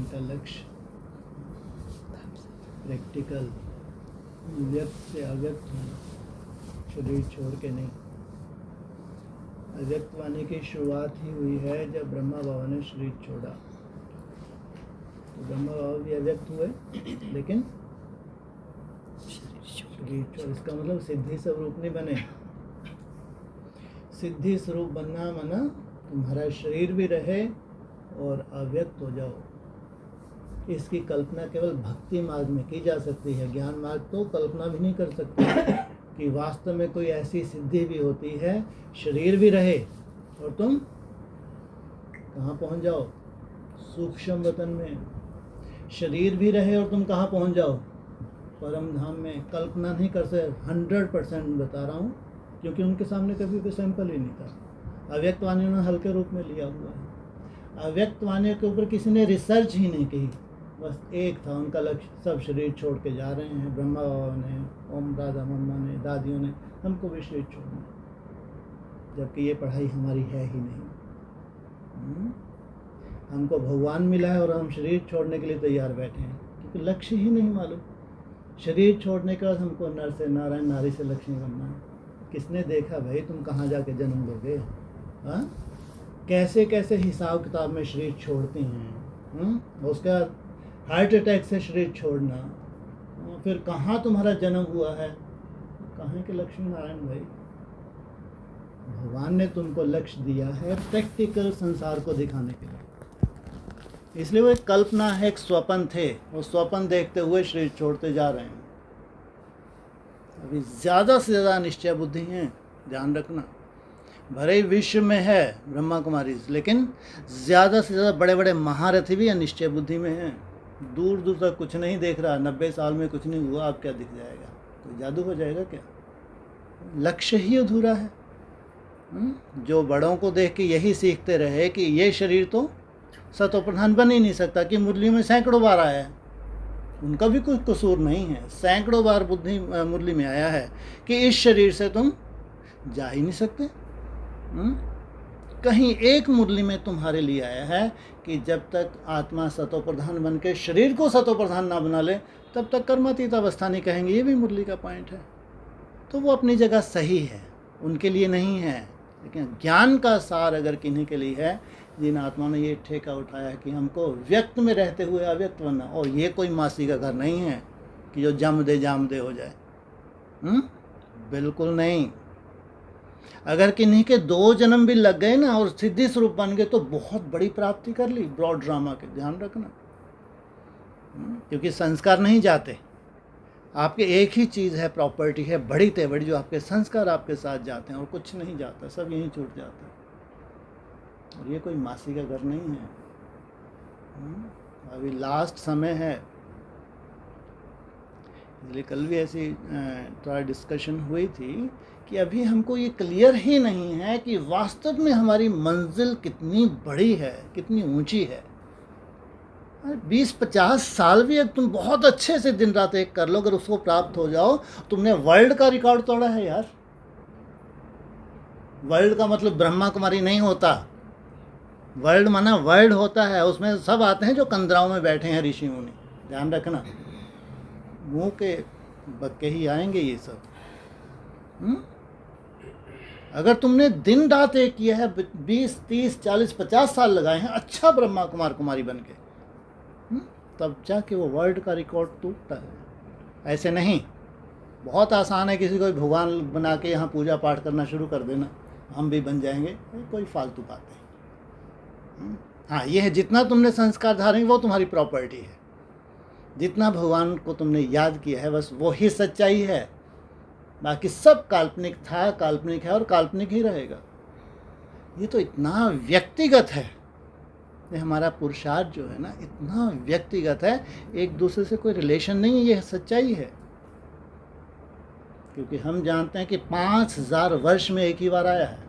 इनका लक्ष्य प्रैक्टिकल व्यक्त से अव्यक्त होना, शरीर छोड़ के नहीं। अव्यक्त वाणी की शुरुआत ही हुई है जब ब्रह्मा बाबा ने शरीर छोड़ा। तो ब्रह्मा बाबा भी अव्यक्त हुए, लेकिन शरीर छोड़, इसका मतलब सिद्धि स्वरूप नहीं बने। सिद्धि स्वरूप बनना माना तुम्हारा शरीर भी रहे और अव्यक्त हो जाओ। इसकी कल्पना केवल भक्ति मार्ग में की जा सकती है। ज्ञान मार्ग तो कल्पना भी नहीं कर सकते कि वास्तव में कोई ऐसी सिद्धि भी होती है, शरीर भी रहे और तुम कहाँ पहुँच जाओ? सूक्ष्म वतन में। शरीर भी रहे और तुम कहाँ पहुँच जाओ? परम धाम में। कल्पना नहीं कर सकते। 100% बता रहा हूँ, क्योंकि उनके सामने कभी कोई सैंपल ही नहीं था। अव्यक्त वाणी ने हल्के रूप में लिया हुआ है। अव्यक्त वाणी के ऊपर किसी ने रिसर्च ही नहीं की, बस एक था उनका लक्ष्य, सब शरीर छोड़ के जा रहे हैं। ब्रह्मा बाबा ने, ओम दादा मम्मा ने, दादियों ने, हमको भी शरीर छोड़ना, जबकि ये पढ़ाई हमारी है ही नहीं। हमको भगवान मिला है और हम शरीर छोड़ने के लिए तैयार बैठे हैं, क्योंकि लक्ष्य ही नहीं मालूम। शरीर छोड़ने के बाद हमको नर से नारायण, नारी से लक्ष्मी बनना है। किसने देखा भाई तुम कहाँ जाके जन्म लोगे? हाँ, कैसे कैसे हिसाब किताब में शरीर छोड़ते हैं। उसके बाद हार्ट अटैक से शरीर छोड़ना, फिर कहाँ तुम्हारा जन्म हुआ है? कहाँ के लक्ष्मी नारायण भाई? भगवान ने तुमको लक्ष्य दिया है प्रैक्टिकल संसार को दिखाने के लिए। इसलिए वो एक कल्पना है, एक स्वप्न थे, वो स्वप्न देखते हुए शरीर छोड़ते जा रहे हैं। अभी ज़्यादा से ज़्यादा निश्चय बुद्धि हैं, ध्यान रखना। भले विश्व में है ब्रह्मा कुमारी, लेकिन ज़्यादा से ज़्यादा बड़े बड़े महारथी भी अनिश्चय बुद्धि में हैं। दूर दूर तक कुछ नहीं देख रहा, 90 साल में कुछ नहीं हुआ, अब क्या दिख जाएगा? कोई जादू हो जाएगा क्या? लक्ष्य ही अधूरा है। जो बड़ों को देख के यही सीखते रहे कि ये शरीर तो सतो प्रधान बन ही नहीं सकता, कि मुरली में सैकड़ों बार आया है, उनका भी कोई कसूर नहीं है। सैकड़ों बार बुद्धि मुरली में आया है कि इस शरीर से तुम जा ही नहीं सकते। कहीं एक मुरली में तुम्हारे लिए आया है कि जब तक आत्मा सतो प्रधान बन के शरीर को सतो प्रधान ना बना ले, तब तक कर्मातीत अवस्था नहीं कहेंगे। ये भी मुरली का पॉइंट है। तो वो अपनी जगह सही है, उनके लिए नहीं है। लेकिन ज्ञान का सार अगर किन्हीं के लिए है, जिन आत्मा ने ये ठेका उठाया है कि हमको व्यक्त में रहते हुए अव्यक्त बनना, और ये कोई मासी का घर नहीं है कि जो जम दे जाम दे हो जाए। बिल्कुल नहीं। अगर किन्हीं के 2 जन्म भी लग गए ना और सिद्धि स्वरूप बन गए, तो बहुत बड़ी प्राप्ति कर ली। ब्रॉड ड्रामा के ध्यान रखना, क्योंकि संस्कार नहीं जाते। आपके एक ही चीज़ है, प्रॉपर्टी है बड़ी ते बड़ी, जो आपके संस्कार आपके साथ जाते हैं, और कुछ नहीं जाता, सब यहीं छूट जाता है। और ये कोई मासी का घर नहीं है। अभी लास्ट समय है, इसलिए कल भी ऐसी थोड़ा डिस्कशन हुई थी कि अभी हमको ये क्लियर ही नहीं है कि वास्तव में हमारी मंजिल कितनी बड़ी है, कितनी ऊंची है। 20-50 साल भी अगर तुम बहुत अच्छे से दिन रात एक कर लो, अगर उसको प्राप्त हो जाओ, तुमने वर्ल्ड का रिकॉर्ड तोड़ा है यार। वर्ल्ड का मतलब ब्रह्मा कुमारी नहीं होता। वर्ल्ड माना वर्ल्ड होता है, उसमें सब आते हैं जो कंदराओं में बैठे हैं, ऋषि मुनि। ध्यान रखना, मुंह के बक्के ही आएंगे ये सब। अगर तुमने दिन रात एक किया है, 20, 30, 40, 50 साल लगाए हैं अच्छा ब्रह्मा कुमार कुमारी बन के, तब जाके वो वर्ल्ड का रिकॉर्ड टूटता है। ऐसे नहीं। बहुत आसान है किसी को भगवान बना के यहाँ पूजा पाठ करना शुरू कर देना, हम भी बन जाएंगे, कोई फालतू बात नहीं। हाँ, ये है जितना तुमने संस्कार धारण वो तुम्हारी प्रॉपर्टी है। जितना भगवान को तुमने याद किया है, बस वो ही सच्चाई है। बाकी सब काल्पनिक था, काल्पनिक है और काल्पनिक ही रहेगा। ये तो इतना व्यक्तिगत है, ये हमारा पुरुषार्थ जो है ना, इतना व्यक्तिगत है, एक दूसरे से कोई रिलेशन नहीं है। ये सच्चाई है, क्योंकि हम जानते हैं कि 5000 वर्ष में एक ही बार आया है।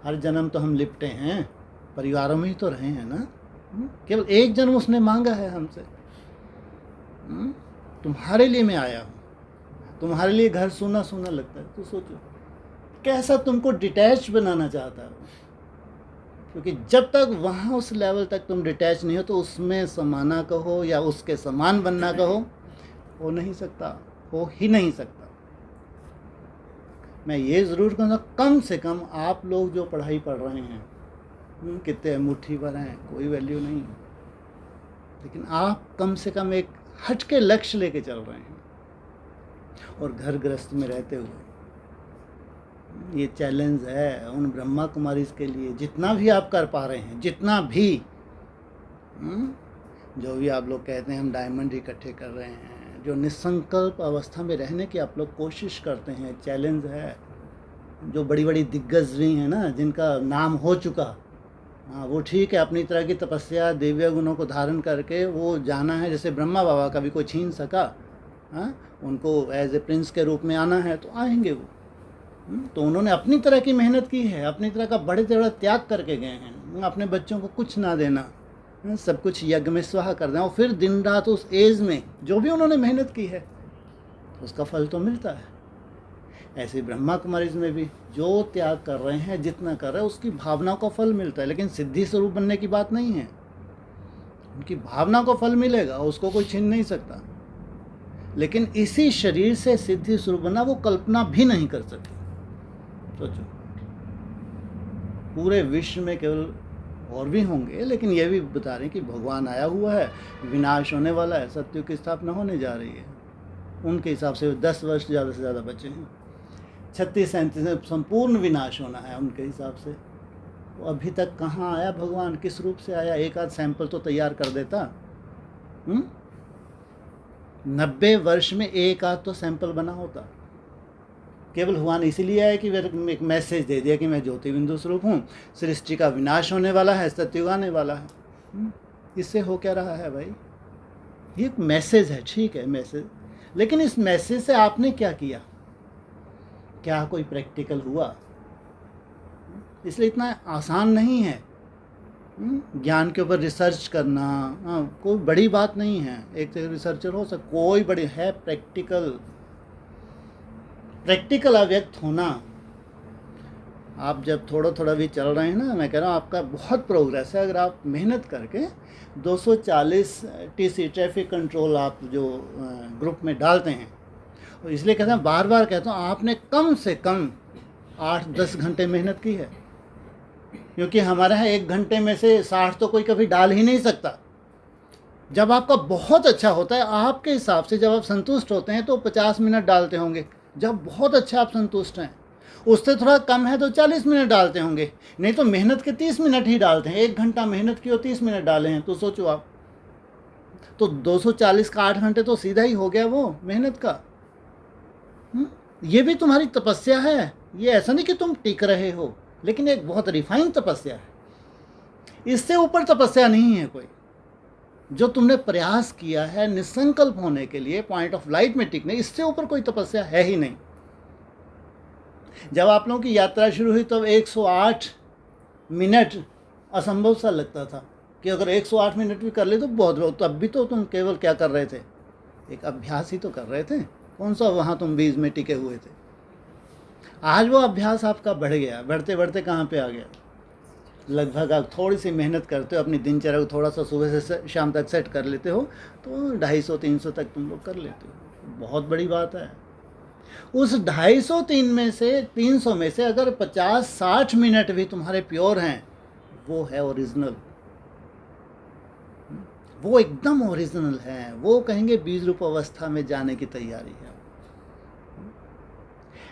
हर जन्म तो हम लिपटे हैं, परिवारों में ही तो रहे हैं ना। केवल एक जन्म उसने मांगा है हमसे। तुम्हारे लिए मैं आया हूँ, तुम्हारे लिए घर सूना सूना लगता है, तो सोचो कैसा तुमको डिटैच बनाना चाहता है। क्योंकि जब तक वहाँ उस लेवल तक तुम डिटैच नहीं हो तो उसमें समाना कहो या उसके समान बनना कहो, हो नहीं सकता, हो ही नहीं सकता। मैं ये ज़रूर कहूँगा कम से कम आप लोग जो पढ़ाई पढ़ रहे हैं, कितने मुट्ठी भर हैं, कोई वैल्यू नहीं, लेकिन आप कम से कम एक हट के लक्ष्य लेके चल रहे हैं। और घर गृहस्थ में रहते हुए ये चैलेंज है उन ब्रह्मा कुमारीज के लिए, जितना भी आप कर पा रहे हैं, जितना भी जो भी आप लोग कहते हैं हम डायमंड इकट्ठे कर रहे हैं, जो निसंकल्प अवस्था में रहने की आप लोग कोशिश करते हैं, चैलेंज है। जो बड़ी बड़ी दिग्गज भी हैं ना, जिनका नाम हो चुका, हाँ वो ठीक है, अपनी तरह की तपस्या दिव्य गुणों को धारण करके वो जाना है, जैसे ब्रह्मा बाबा का भी कोई छीन सका। हाँ, उनको एज ए प्रिंस के रूप में आना है तो आएंगे वो। तो उन्होंने अपनी तरह की मेहनत की है, अपनी तरह का बड़े बड़ा त्याग करके गए हैं। अपने बच्चों को कुछ ना देना, सब कुछ यज्ञ में स्वाहा कर देना, और फिर दिन रात उस एज में जो भी उन्होंने मेहनत की है उसका फल तो मिलता है। ऐसे ब्रह्मा कुमारी में भी जो त्याग कर रहे हैं, जितना कर रहे हैं, उसकी भावना को फल मिलता है। लेकिन सिद्धि स्वरूप बनने की बात नहीं है, उनकी भावना को फल मिलेगा, उसको कोई छीन नहीं सकता। लेकिन इसी शरीर से सिद्धि स्वरूप बनना वो कल्पना भी नहीं कर सकते। सोचो, पूरे विश्व में केवल और भी होंगे, लेकिन ये भी बता रहे हैं कि भगवान आया हुआ है, विनाश होने वाला है, सत्युग की स्थापना होने जा रही है। उनके हिसाब से 10 वर्ष ज़्यादा से ज़्यादा बचे हैं, 36-37 में संपूर्ण विनाश होना है उनके हिसाब से। तो अभी तक कहाँ आया भगवान, किस रूप से आया? एक आध सैंपल तो तैयार कर देता। 90 वर्ष में एक आध तो सैंपल बना होता। केवल भगवान इसीलिए आया कि एक मैसेज दे दिया कि मैं ज्योति बिंदु स्वरूप हूँ, सृष्टि का विनाश होने वाला है, सत्युग आने वाला है। इससे हो क्या रहा है भाई? ये एक मैसेज है, ठीक है मैसेज, लेकिन इस मैसेज से आपने क्या किया? क्या कोई प्रैक्टिकल हुआ? इसलिए इतना आसान नहीं है ज्ञान के ऊपर रिसर्च करना। कोई बड़ी बात नहीं है, एक रिसर्चर हो सकता, कोई बड़ी है प्रैक्टिकल अव्यक्त होना। आप जब थोड़ा थोड़ा भी चल रहे हैं ना, मैं कह रहा हूँ आपका बहुत प्रोग्रेस है। अगर आप मेहनत करके 240 TC ट्रैफिक कंट्रोल आप जो ग्रुप में डालते हैं, तो इसलिए कहते हैं, बार बार कहता हूँ, आपने कम से कम 8-10 घंटे मेहनत की है। क्योंकि हमारे यहाँ 1 घंटे में से 60 तो कोई कभी डाल ही नहीं सकता। जब आपका बहुत अच्छा होता है, आपके हिसाब से जब आप संतुष्ट होते हैं तो 50 मिनट डालते होंगे। जब बहुत अच्छा आप संतुष्ट हैं, उससे थोड़ा कम है तो 40 मिनट डालते होंगे, नहीं तो मेहनत के 30 मिनट ही डालते हैं। 1 घंटा मेहनत की और 30 मिनट डाले हैं, तो सोचो आप, तो 240 का 8 घंटे तो सीधा ही हो गया वो मेहनत का। ये भी तुम्हारी तपस्या है। ये ऐसा नहीं कि तुम टिक रहे हो, लेकिन एक बहुत रिफाइन तपस्या है। इससे ऊपर तपस्या नहीं है कोई। जो तुमने प्रयास किया है निसंकल्प होने के लिए, पॉइंट ऑफ लाइट में टिकने, इससे ऊपर कोई तपस्या है ही नहीं। जब आप लोगों की यात्रा शुरू हुई तब 108 मिनट असंभव सा लगता था कि अगर 108 मिनट भी कर ले तो बहुत। तब भी तो तुम केवल क्या कर रहे थे? एक अभ्यास ही तो कर रहे थे। कौन सा वहाँ तुम बीच में टिके हुए थे? आज वो अभ्यास आपका बढ़ गया, बढ़ते बढ़ते कहाँ पे आ गया? लगभग आप थोड़ी सी मेहनत करते हो, अपनी दिनचर्या को थोड़ा सा सुबह से शाम तक सेट कर लेते हो तो 250-300 तक तुम लोग कर लेते हो। बहुत बड़ी बात है। उस 250-300 में से अगर 50-60 मिनट भी तुम्हारे प्योर हैं, वो है ओरिजिनल, वो एकदम ओरिजिनल है। वो कहेंगे बीज रूप अवस्था में जाने की तैयारी है।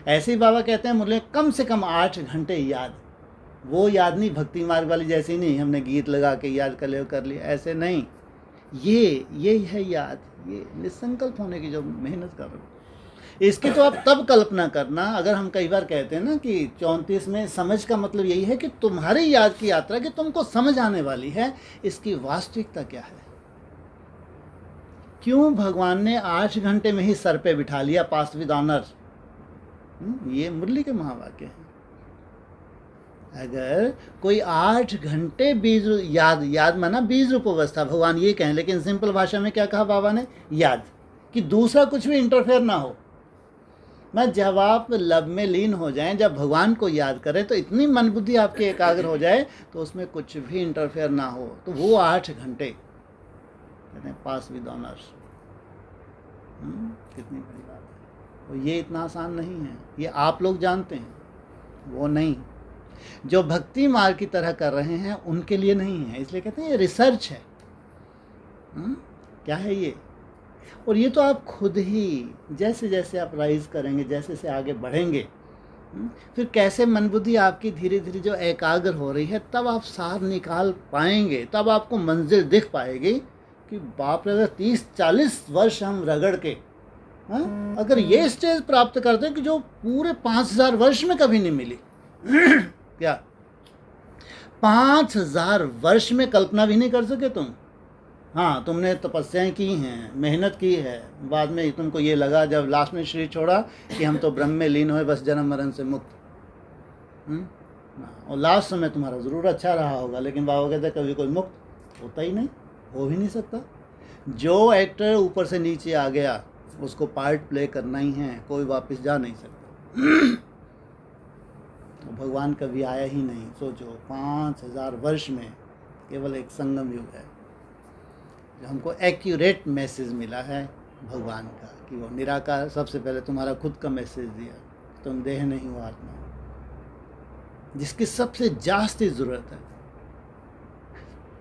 ऐसे ही बाबा कहते हैं मुझे कम से कम 8 घंटे याद। वो याद नहीं भक्ति मार्ग वाली जैसी नहीं, हमने गीत लगा के याद कर लिया, ऐसे नहीं। ये है याद, ये निसंकल्प होने की जो मेहनत कर रहे हो। इसकी तो आप तब कल्पना करना, अगर हम कई बार कहते हैं ना कि 34 में समझ का मतलब यही है कि तुम्हारी याद की यात्रा कि तुमको समझ आने वाली है, इसकी वास्तविकता क्या है। क्यों भगवान ने 8 घंटे में ही सर पे बिठा लिया, पास विद ऑनर। ये मुरली के महावाक्य हैं। अगर कोई 8 घंटे बीज याद माना बीज रूप अवस्था, भगवान ये कहें, लेकिन सिंपल भाषा में क्या कहा बाबा ने? याद, कि दूसरा कुछ भी इंटरफेयर ना हो। मैं जब आप लब में लीन हो जाएं, जब भगवान को याद करें, तो इतनी मन बुद्धि आपकी एकाग्र हो जाए तो उसमें कुछ भी इंटरफेयर ना हो, तो वो 8 घंटे कहते हैं पास विद ऑनर्स। कितनी बड़ी बात है। तो ये इतना आसान नहीं है, ये आप लोग जानते हैं, वो नहीं। जो भक्ति मार्ग की तरह कर रहे हैं उनके लिए नहीं है, इसलिए कहते हैं ये रिसर्च है। क्या है ये? और ये तो आप खुद ही जैसे जैसे आप राइज करेंगे, जैसे जैसे आगे बढ़ेंगे, फिर कैसे मन बुद्धि आपकी धीरे धीरे जो एकाग्र हो रही है, तब आप सार निकाल पाएंगे, तब आपको मंजिल दिख पाएगी कि बाप रे, अगर 30-40 वर्ष हम रगड़ के अगर ये स्टेज प्राप्त करते हैं कि जो पूरे 5000 वर्ष में कभी नहीं मिली क्या 5000 वर्ष में कल्पना भी नहीं कर सके तुम? हाँ, तुमने तपस्याएं की हैं, मेहनत की है, बाद में तुमको ये लगा जब लास्ट में शरीर छोड़ा कि हम तो ब्रह्म में लीन हुए, बस जन्म मरण से मुक्त। और लास्ट समय तुम्हारा ज़रूर अच्छा रहा होगा, लेकिन बाबा कहते कभी कोई मुक्त होता ही नहीं, हो भी नहीं सकता। जो एक्टर ऊपर से नीचे आ गया उसको पार्ट प्ले करना ही है, कोई वापस जा नहीं सकता। तो भगवान कभी आया ही नहीं। सोचो 5000 वर्ष में केवल एक संगम युग है, जो हमको एक्यूरेट मैसेज मिला है भगवान का कि वो निराकार। सबसे पहले तुम्हारा खुद का मैसेज दिया, तुम देह नहीं हो, आत्मा हो, जिसकी सबसे जास्ती ज़रूरत है।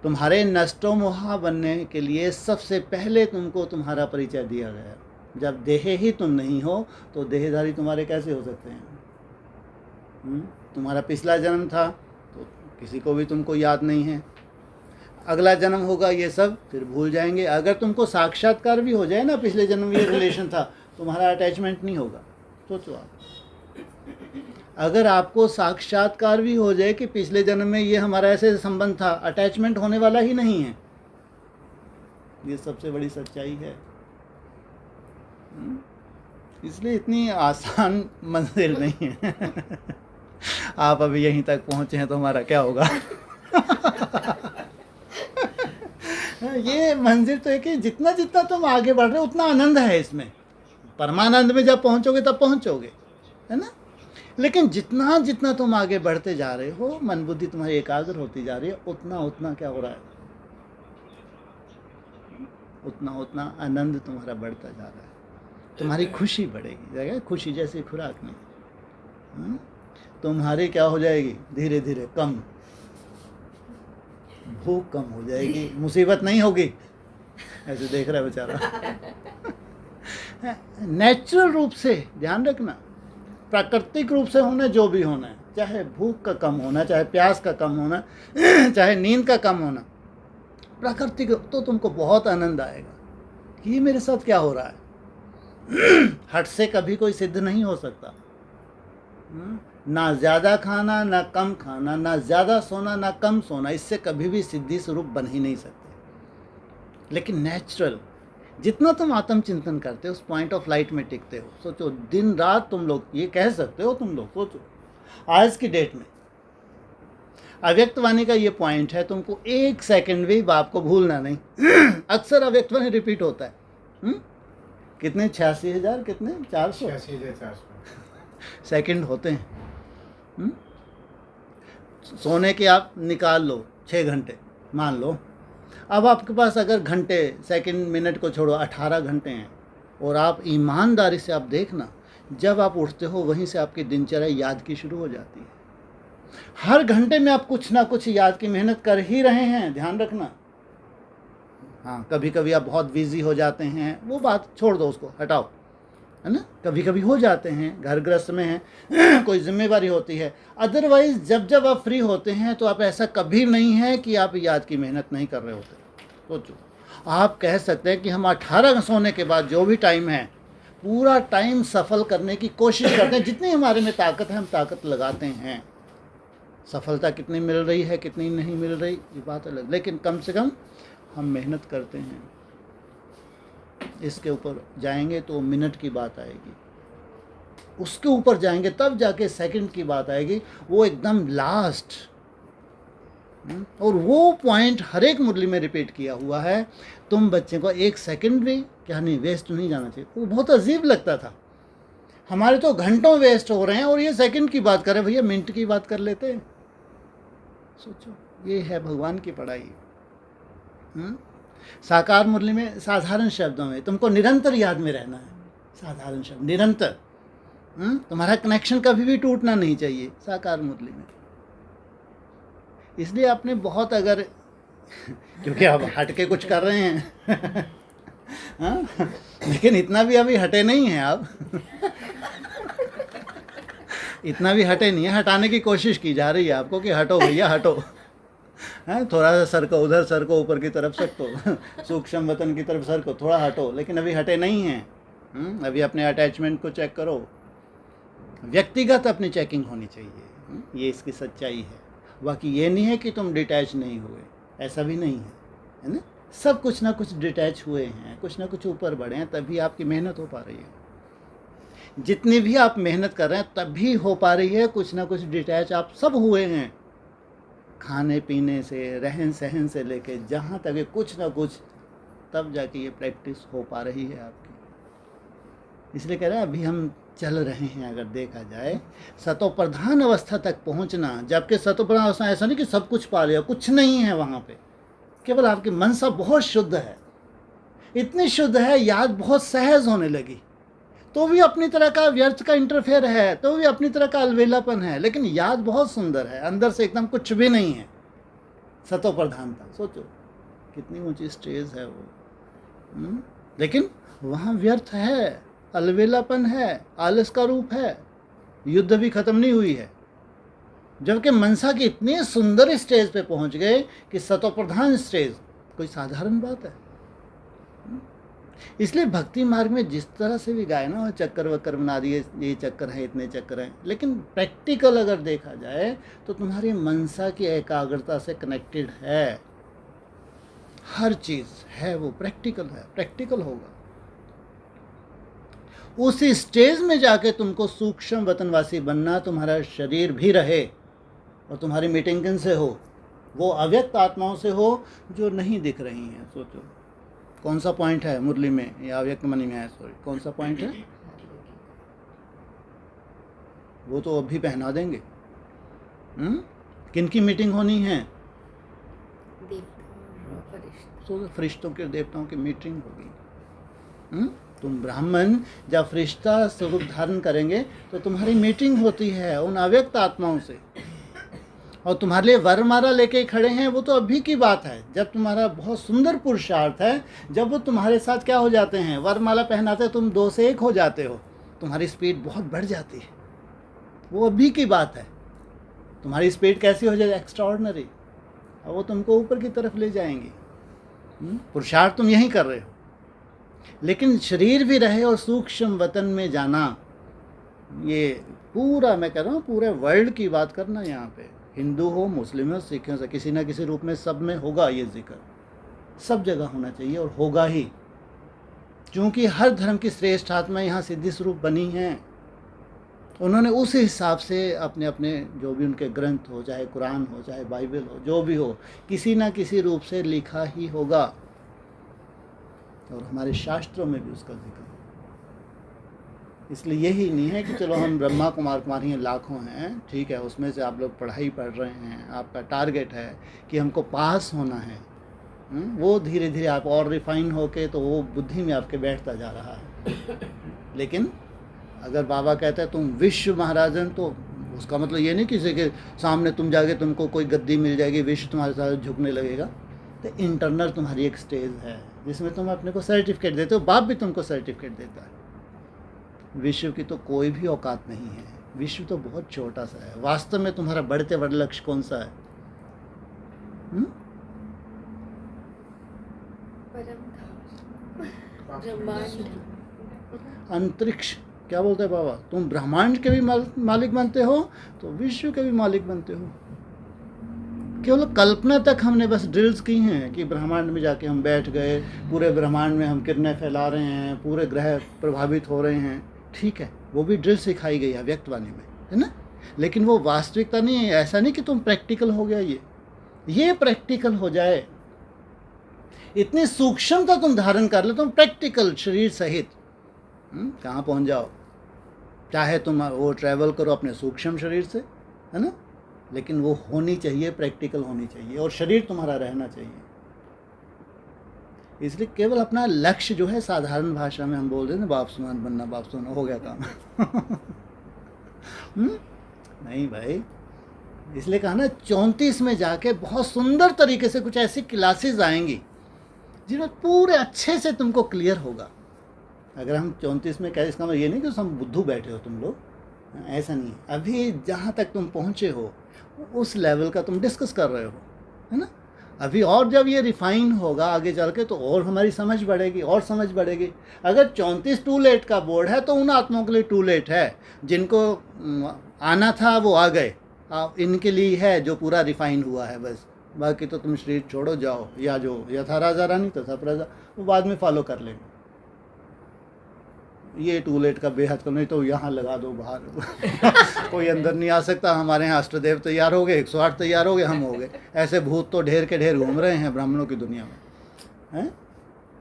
तुम्हारे नष्टो मोहा बनने के लिए सबसे पहले तुमको तुम्हारा परिचय दिया गया। जब देह ही तुम नहीं हो तो देहधारी तुम्हारे कैसे हो सकते हैं? तुम्हारा पिछला जन्म था तो किसी को भी तुमको याद नहीं है, अगला जन्म होगा ये सब फिर भूल जाएंगे। अगर तुमको साक्षात्कार भी हो जाए ना, पिछले जन्म में ये रिलेशन था, तुम्हारा अटैचमेंट नहीं होगा। सोचो आप, अगर आपको साक्षात्कार भी हो जाए कि पिछले जन्म में ये हमारा ऐसे संबंध था, अटैचमेंट होने वाला ही नहीं है। ये सबसे बड़ी सच्चाई है। इसलिए इतनी आसान मंजिल नहीं है। आप अभी यहीं तक पहुंचे हैं तो हमारा क्या होगा? ये मंजिल तो है कि जितना जितना तुम आगे बढ़ रहे हो उतना आनंद है इसमें। परमानंद में जब पहुंचोगे तब पहुंचोगे, है ना? लेकिन जितना जितना तुम आगे बढ़ते जा रहे हो, मन बुद्धि तुम्हारी एकाग्र होती जा रही है, उतना उतना क्या हो रहा है? उतना उतना आनंद तुम्हारा बढ़ता जा रहा है, तुम्हारी खुशी बढ़ेगी। जगह खुशी जैसी खुराक नहीं, तुम्हारी क्या हो जाएगी? धीरे धीरे कम, भूख कम हो जाएगी, मुसीबत नहीं होगी। ऐसे देख रहा है बेचारा। नेचुरल रूप से ध्यान रखना, प्राकृतिक रूप से होना जो भी होना है, चाहे भूख का कम होना, चाहे प्यास का कम होना, चाहे नींद का कम होना, प्राकृतिक तो तुमको बहुत आनंद आएगा कि ये मेरे साथ क्या हो रहा है। हट से कभी कोई सिद्ध नहीं हो सकता। ना ज़्यादा खाना ना कम खाना, ना ज़्यादा सोना ना कम सोना, इससे कभी भी सिद्धि स्वरूप बन ही नहीं सकते। लेकिन नेचुरल, जितना तुम आत्मचिंतन करते हो उस पॉइंट ऑफ लाइट में टिकते हो। सोचो दिन रात तुम लोग ये कह सकते हो, तुम लोग सोचो आज की डेट में अव्यक्त वाणी का ये पॉइंट है, तुमको 1 सेकंड भी बाप को भूलना नहीं। अक्सर अव्यक्त वाणी रिपीट होता है। कितने 86,000 कितने 400 सेकंड होते हैं। सोने के आप निकाल लो 6 घंटे मान लो, अब आपके पास अगर घंटे सेकंड मिनट को छोड़ो 18 घंटे हैं, और आप ईमानदारी से आप देखना, जब आप उठते हो वहीं से आपकी दिनचर्या याद की शुरू हो जाती है। हर घंटे में आप कुछ ना कुछ याद की मेहनत कर ही रहे हैं, ध्यान रखना। हाँ, कभी कभी आप बहुत बिजी हो जाते हैं, वो बात छोड़ दो, उसको हटाओ, है ना? कभी कभी हो जाते हैं, घर गृहस्थ में हैं, कोई जिम्मेवारी होती है। अदरवाइज जब जब आप फ्री होते हैं तो आप ऐसा कभी नहीं है कि आप याद की मेहनत नहीं कर रहे होते। सोचो, आप कह सकते हैं कि हम 18 सोने के बाद जो भी टाइम है पूरा टाइम सफल करने की कोशिश करते हैं। जितनी हमारे में ताकत है हम ताकत लगाते हैं। सफलता कितनी मिल रही है कितनी नहीं मिल रही ये बात अलग, लेकिन कम से कम हम मेहनत करते हैं। इसके ऊपर जाएंगे तो मिनट की बात आएगी, उसके ऊपर जाएंगे तब जाके सेकंड की बात आएगी, वो एकदम लास्ट। और वो पॉइंट हर एक मुरली में रिपीट किया हुआ है। तुम बच्चे को 1 सेकंड भी क्या नहीं वेस्ट नहीं जाना चाहिए। वो बहुत अजीब लगता था, हमारे तो घंटों वेस्ट हो रहे हैं और ये सेकंड की बात कर रहे हैं, भैया मिनट की बात कर लेते हैं। सोचो, ये है भगवान की पढ़ाई। साकार मुरली में साधारण शब्दों में तुमको निरंतर याद में रहना है। साधारण शब्द निरंतर, तुम्हारा कनेक्शन कभी भी टूटना नहीं चाहिए साकार मुरली में। इसलिए आपने बहुत अगर क्योंकि अब हट के कुछ कर रहे हैं हाँ, लेकिन इतना भी अभी हटे नहीं हैं आप इतना भी हटे नहीं है, हटाने की कोशिश की जा रही है आपको कि हटो भैया हटो। हाँ, थोड़ा सा सर को उधर, सर को ऊपर की तरफ सरको सूक्ष्म वतन की तरफ सरको, थोड़ा हटो, लेकिन अभी हटे नहीं हैं। अभी अपने अटैचमेंट को चेक करो, व्यक्तिगत अपनी चेकिंग होनी चाहिए। ये इसकी सच्चाई है। बाकी ये नहीं है कि तुम डिटैच नहीं हुए, ऐसा भी नहीं है ना। सब कुछ ना कुछ डिटैच हुए हैं, कुछ ना कुछ ऊपर बढ़े हैं, तभी आपकी मेहनत हो पा रही है। जितनी भी आप मेहनत कर रहे हैं तभी हो पा रही है, कुछ ना कुछ डिटैच आप सब हुए हैं। खाने पीने से, रहन सहन से लेके जहाँ तक है कुछ ना कुछ, तब जाके ये प्रैक्टिस हो पा रही है आपकी। इसलिए कह रहे हैं अभी हम चल रहे हैं। अगर देखा जाए सतो प्रधान अवस्था तक पहुंचना, जबकि सतो प्रधान अवस्था ऐसा नहीं कि सब कुछ पा लिया, कुछ नहीं है वहाँ पे। केवल आपकी मनसा बहुत शुद्ध है, इतनी शुद्ध है, याद बहुत सहज होने लगी, तो भी अपनी तरह का व्यर्थ का इंटरफेयर है, तो भी अपनी तरह का अलवेलापन है, लेकिन याद बहुत सुंदर है, अंदर से एकदम कुछ भी नहीं है। सतो प्रधानता, सोचो कितनी ऊंची स्टेज है वो। लेकिन वहाँ व्यर्थ है, अलवेलापन है, आलस का रूप है, युद्ध भी खत्म नहीं हुई है। जबकि मनसा की इतनी सुंदर स्टेज पे पहुंच गए कि सतो प्रधान स्टेज कोई साधारण बात है। इसलिए भक्ति मार्ग में जिस तरह से भी गाए ना, चक्कर वक्कर बना दिए, ये चक्कर है, इतने चक्कर हैं, लेकिन प्रैक्टिकल अगर देखा जाए तो तुम्हारी मनसा की एकाग्रता से कनेक्टेड है। हर चीज़ है वो प्रैक्टिकल है, प्रैक्टिकल होगा। उस स्टेज में जाके तुमको सूक्ष्म वतनवासी बनना, तुम्हारा शरीर भी रहे और तुम्हारी मीटिंग किन से हो, वो अव्यक्त आत्माओं से हो जो नहीं दिख रही हैं। सोचो कौन सा पॉइंट है मुरली में या अव्यक्त मणि में है, सॉरी कौन सा पॉइंट है, वो तो अभी पहना देंगे। किन की मीटिंग होनी है, तो फरिश्तों के, देवताओं की मीटिंग होगी। तुम ब्राह्मण जब फरिश्ता स्वरूप धारण करेंगे तो तुम्हारी मीटिंग होती है उन अव्यक्त आत्माओं से, और तुम्हारे लिए वरमाला लेके खड़े हैं, वो तो अभी की बात है। जब तुम्हारा बहुत सुंदर पुरुषार्थ है, जब वो तुम्हारे साथ क्या हो जाते हैं, वरमाला पहनाते, तुम 2 से 1 हो जाते हो, तुम्हारी स्पीड बहुत बढ़ जाती है, वो अभी की बात है। तुम्हारी स्पीड कैसी हो जाए, एक्स्ट्राऑर्डिनरी, और वो तुमको ऊपर की तरफ ले जाएंगी। पुरुषार्थ तुम यही कर रहे हो, लेकिन शरीर भी रहे और सूक्ष्म वतन में जाना, ये पूरा मैं कह रहा हूँ पूरे वर्ल्ड की बात करना। यहाँ पे हिंदू हो, मुस्लिम हो, सिख हो, किसी ना किसी रूप में सब में होगा ये जिक्र, सब जगह होना चाहिए और होगा ही, क्योंकि हर धर्म की श्रेष्ठ आत्मा यहाँ सिद्धि स्वरूप बनी हैं। उन्होंने उस हिसाब से अपने अपने जो भी उनके ग्रंथ हो, चाहे कुरान हो, चाहे बाइबल हो, जो भी हो, किसी ना किसी रूप से लिखा ही होगा, और हमारे शास्त्रों में भी उसका जिक्र। इसलिए यही नहीं है कि चलो हम ब्रह्मा कुमार कुमारी हैं, लाखों हैं, ठीक है, उसमें से आप लोग पढ़ाई पढ़ रहे हैं, आपका टारगेट है कि हमको पास होना है। वो धीरे धीरे आप और रिफाइन होके तो वो बुद्धि में आपके बैठता जा रहा है। लेकिन अगर बाबा कहते हैं तुम विश्व महाराजन, तो उसका मतलब ये नहीं किसी के सामने तुम जाके तुमको कोई गद्दी मिल जाएगी, विश्व तुम्हारे साथ झुकने लगेगा। तो इंटरनल तुम्हारी एक स्टेज है जिसमें तुम अपने को सर्टिफिकेट देते हो, बाप भी तुमको सर्टिफिकेट देता है। विश्व की तो कोई भी औकात नहीं है, विश्व तो बहुत छोटा सा है। वास्तव में तुम्हारा बढ़ते बड़े लक्ष्य कौन सा है? अंतरिक्ष, क्या बोलते हैं बाबा, तुम ब्रह्मांड के भी मालिक बनते हो तो विश्व के भी मालिक बनते हो। केवल कल्पना तक हमने बस ड्रिल्स की हैं कि ब्रह्मांड में जाके हम बैठ गए, पूरे ब्रह्मांड में हम किरणें फैला रहे हैं, पूरे ग्रह प्रभावित हो रहे हैं, ठीक है, वो भी ड्रिल सिखाई गई है व्यक्तवाणी में, है ना। लेकिन वो वास्तविकता नहीं है। ऐसा नहीं कि तुम प्रैक्टिकल हो गया, ये प्रैक्टिकल हो जाए, इतनी सूक्ष्मता तुम धारण कर लो, तुम प्रैक्टिकल शरीर सहित कहाँ पहुँच जाओ। चाहे तुम वो ट्रैवल करो अपने सूक्ष्म शरीर से, है ना, लेकिन वो होनी चाहिए, प्रैक्टिकल होनी चाहिए, और शरीर तुम्हारा रहना चाहिए। इसलिए केवल अपना लक्ष्य जो है, साधारण भाषा में हम बोल रहे हैं बाप समान बनना, बाप समान हो गया काम। नहीं भाई, इसलिए कहा ना 34 में जाके बहुत सुंदर तरीके से कुछ ऐसी क्लासेस आएंगी जिनमें पूरे अच्छे से तुमको क्लियर होगा। अगर हम 34 में कह, इसका मतलब ये नहीं कि हम बुद्धू बैठे हो तुम लोग, ऐसा नहीं। अभी जहाँ तक तुम पहुँचे हो उस लेवल का तुम डिस्कस कर रहे हो, है ना। अभी और जब ये रिफाइन होगा आगे चल के तो और हमारी समझ बढ़ेगी, और समझ बढ़ेगी। अगर 34 टू लेट का बोर्ड है तो उन आत्माओं के लिए टू लेट है, जिनको आना था वो आ गए, इनके लिए है जो पूरा रिफाइन हुआ है बस। बाकी तो तुम शरीर छोड़ो, जाओ, या जो यथा राजा रानी तथा प्रजा, वो बाद में फॉलो कर लेंगे। ये टू लेट का बेहद को नहीं तो यहाँ लगा दो बाहर। कोई अंदर नहीं आ सकता। हमारे यहाँ अष्टदेव तैयार हो गए, 108 तैयार हो गए, हम हो गए। ऐसे भूत तो ढेर के ढेर घूम रहे हैं ब्राह्मणों की दुनिया में, हैं।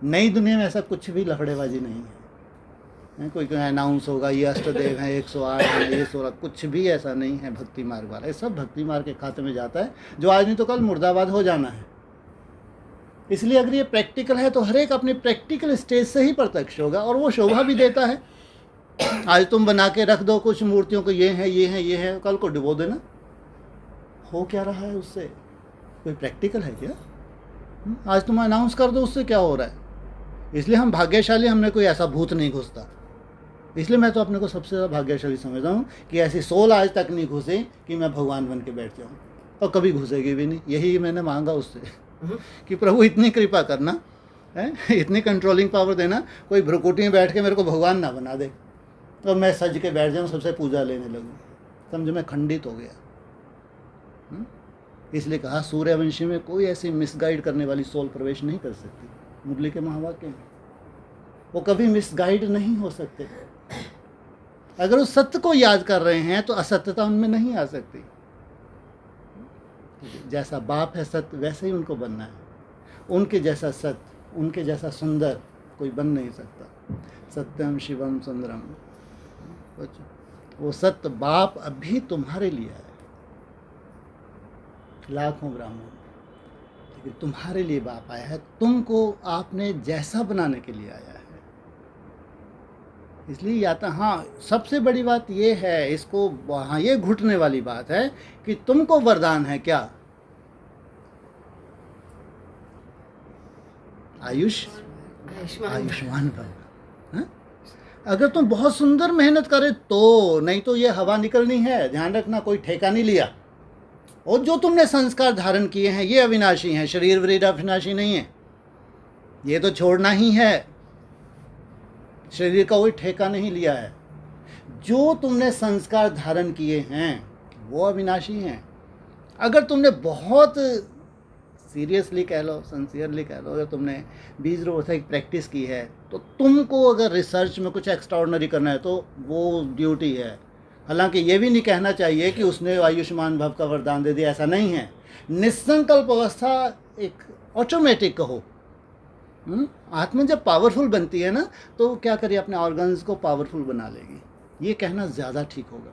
नई दुनिया में ऐसा कुछ भी लफड़ेबाजी नहीं है। कोई अनाउंस होगा ये अष्टदेव हैं, 108 हैं, ये 16, कुछ भी ऐसा नहीं है भक्ति मार्ग वाला। ये सब भक्ति मार्ग के खाते में जाता है, जो आज नहीं तो कल मुर्दाबाद हो जाना है। इसलिए अगर ये प्रैक्टिकल है तो हर एक अपने प्रैक्टिकल स्टेज से ही प्रत्यक्ष होगा, और वो शोभा भी देता है। आज तुम बना के रख दो कुछ मूर्तियों को, ये है ये है ये है, कल को डुबो देना, हो क्या रहा है उससे? कोई प्रैक्टिकल है क्या? आज तुम अनाउंस कर दो, उससे क्या हो रहा है? इसलिए हम भाग्यशाली, हमने कोई ऐसा भूत नहीं घुसता। इसलिए मैं तो अपने को सबसे ज़्यादा भाग्यशाली समझता हूँ कि ऐसी सोल आज तक नहीं घुसे कि मैं भगवान बन के बैठ जाऊँ, और कभी घुसेगी भी नहीं। यही मैंने मांगा उससे कि प्रभु इतनी कृपा करना है, इतनी कंट्रोलिंग पावर देना, कोई भ्रुकुटी में बैठ के मेरे को भगवान ना बना दे और मैं सज के बैठ जाऊँ, सबसे पूजा लेने लगूँ। समझो मैं खंडित हो गया। इसलिए कहा सूर्यवंशी में कोई ऐसी मिसगाइड करने वाली सोल प्रवेश नहीं कर सकती। मुरली के महावाक्य में वो कभी मिसगाइड नहीं हो सकते। अगर उस सत्य को याद कर रहे हैं तो असत्यता उनमें नहीं आ सकती। जैसा बाप है सत्य, वैसे ही उनको बनना है। उनके जैसा सत्य, उनके जैसा सुंदर कोई बन नहीं सकता। सत्यम शिवम सुंदरम, वो सत्य बाप अभी तुम्हारे लिए है। लाखों ब्राह्मण, लेकिन तुम्हारे लिए बाप आया है, तुमको आपने जैसा बनाने के लिए आया है। इसलिए या तो हाँ, सबसे बड़ी बात ये है, इसको वहाँ ये घुटने वाली बात है कि तुमको वरदान है क्या? आयुष्मान भव। अगर तुम बहुत सुंदर मेहनत करे तो, नहीं तो ये हवा निकलनी है। ध्यान रखना, कोई ठेका नहीं लिया। और जो तुमने संस्कार धारण किए हैं ये अविनाशी हैं, शरीर वरीर अविनाशी नहीं है। ये तो छोड़ना ही है, शरीर का कोई ठेका नहीं लिया है। जो तुमने संस्कार धारण किए हैं वो अविनाशी हैं। अगर तुमने बहुत सीरियसली कह लो, सिंसियरली कह लो, अगर तुमने बीज रोज़ एक प्रैक्टिस की है तो तुमको अगर रिसर्च में कुछ एक्स्ट्राऑर्डिनरी करना है तो वो ड्यूटी है। हालांकि ये भी नहीं कहना चाहिए कि उसने आयुष्मान भव का वरदान दे दिया, ऐसा नहीं है। निसंकल्प अवस्था एक ऑटोमेटिक कहो। आत्मा जब पावरफुल बनती है ना तो क्या करिए, अपने ऑर्गन्स को पावरफुल बना लेगी। ये कहना ज़्यादा ठीक होगा।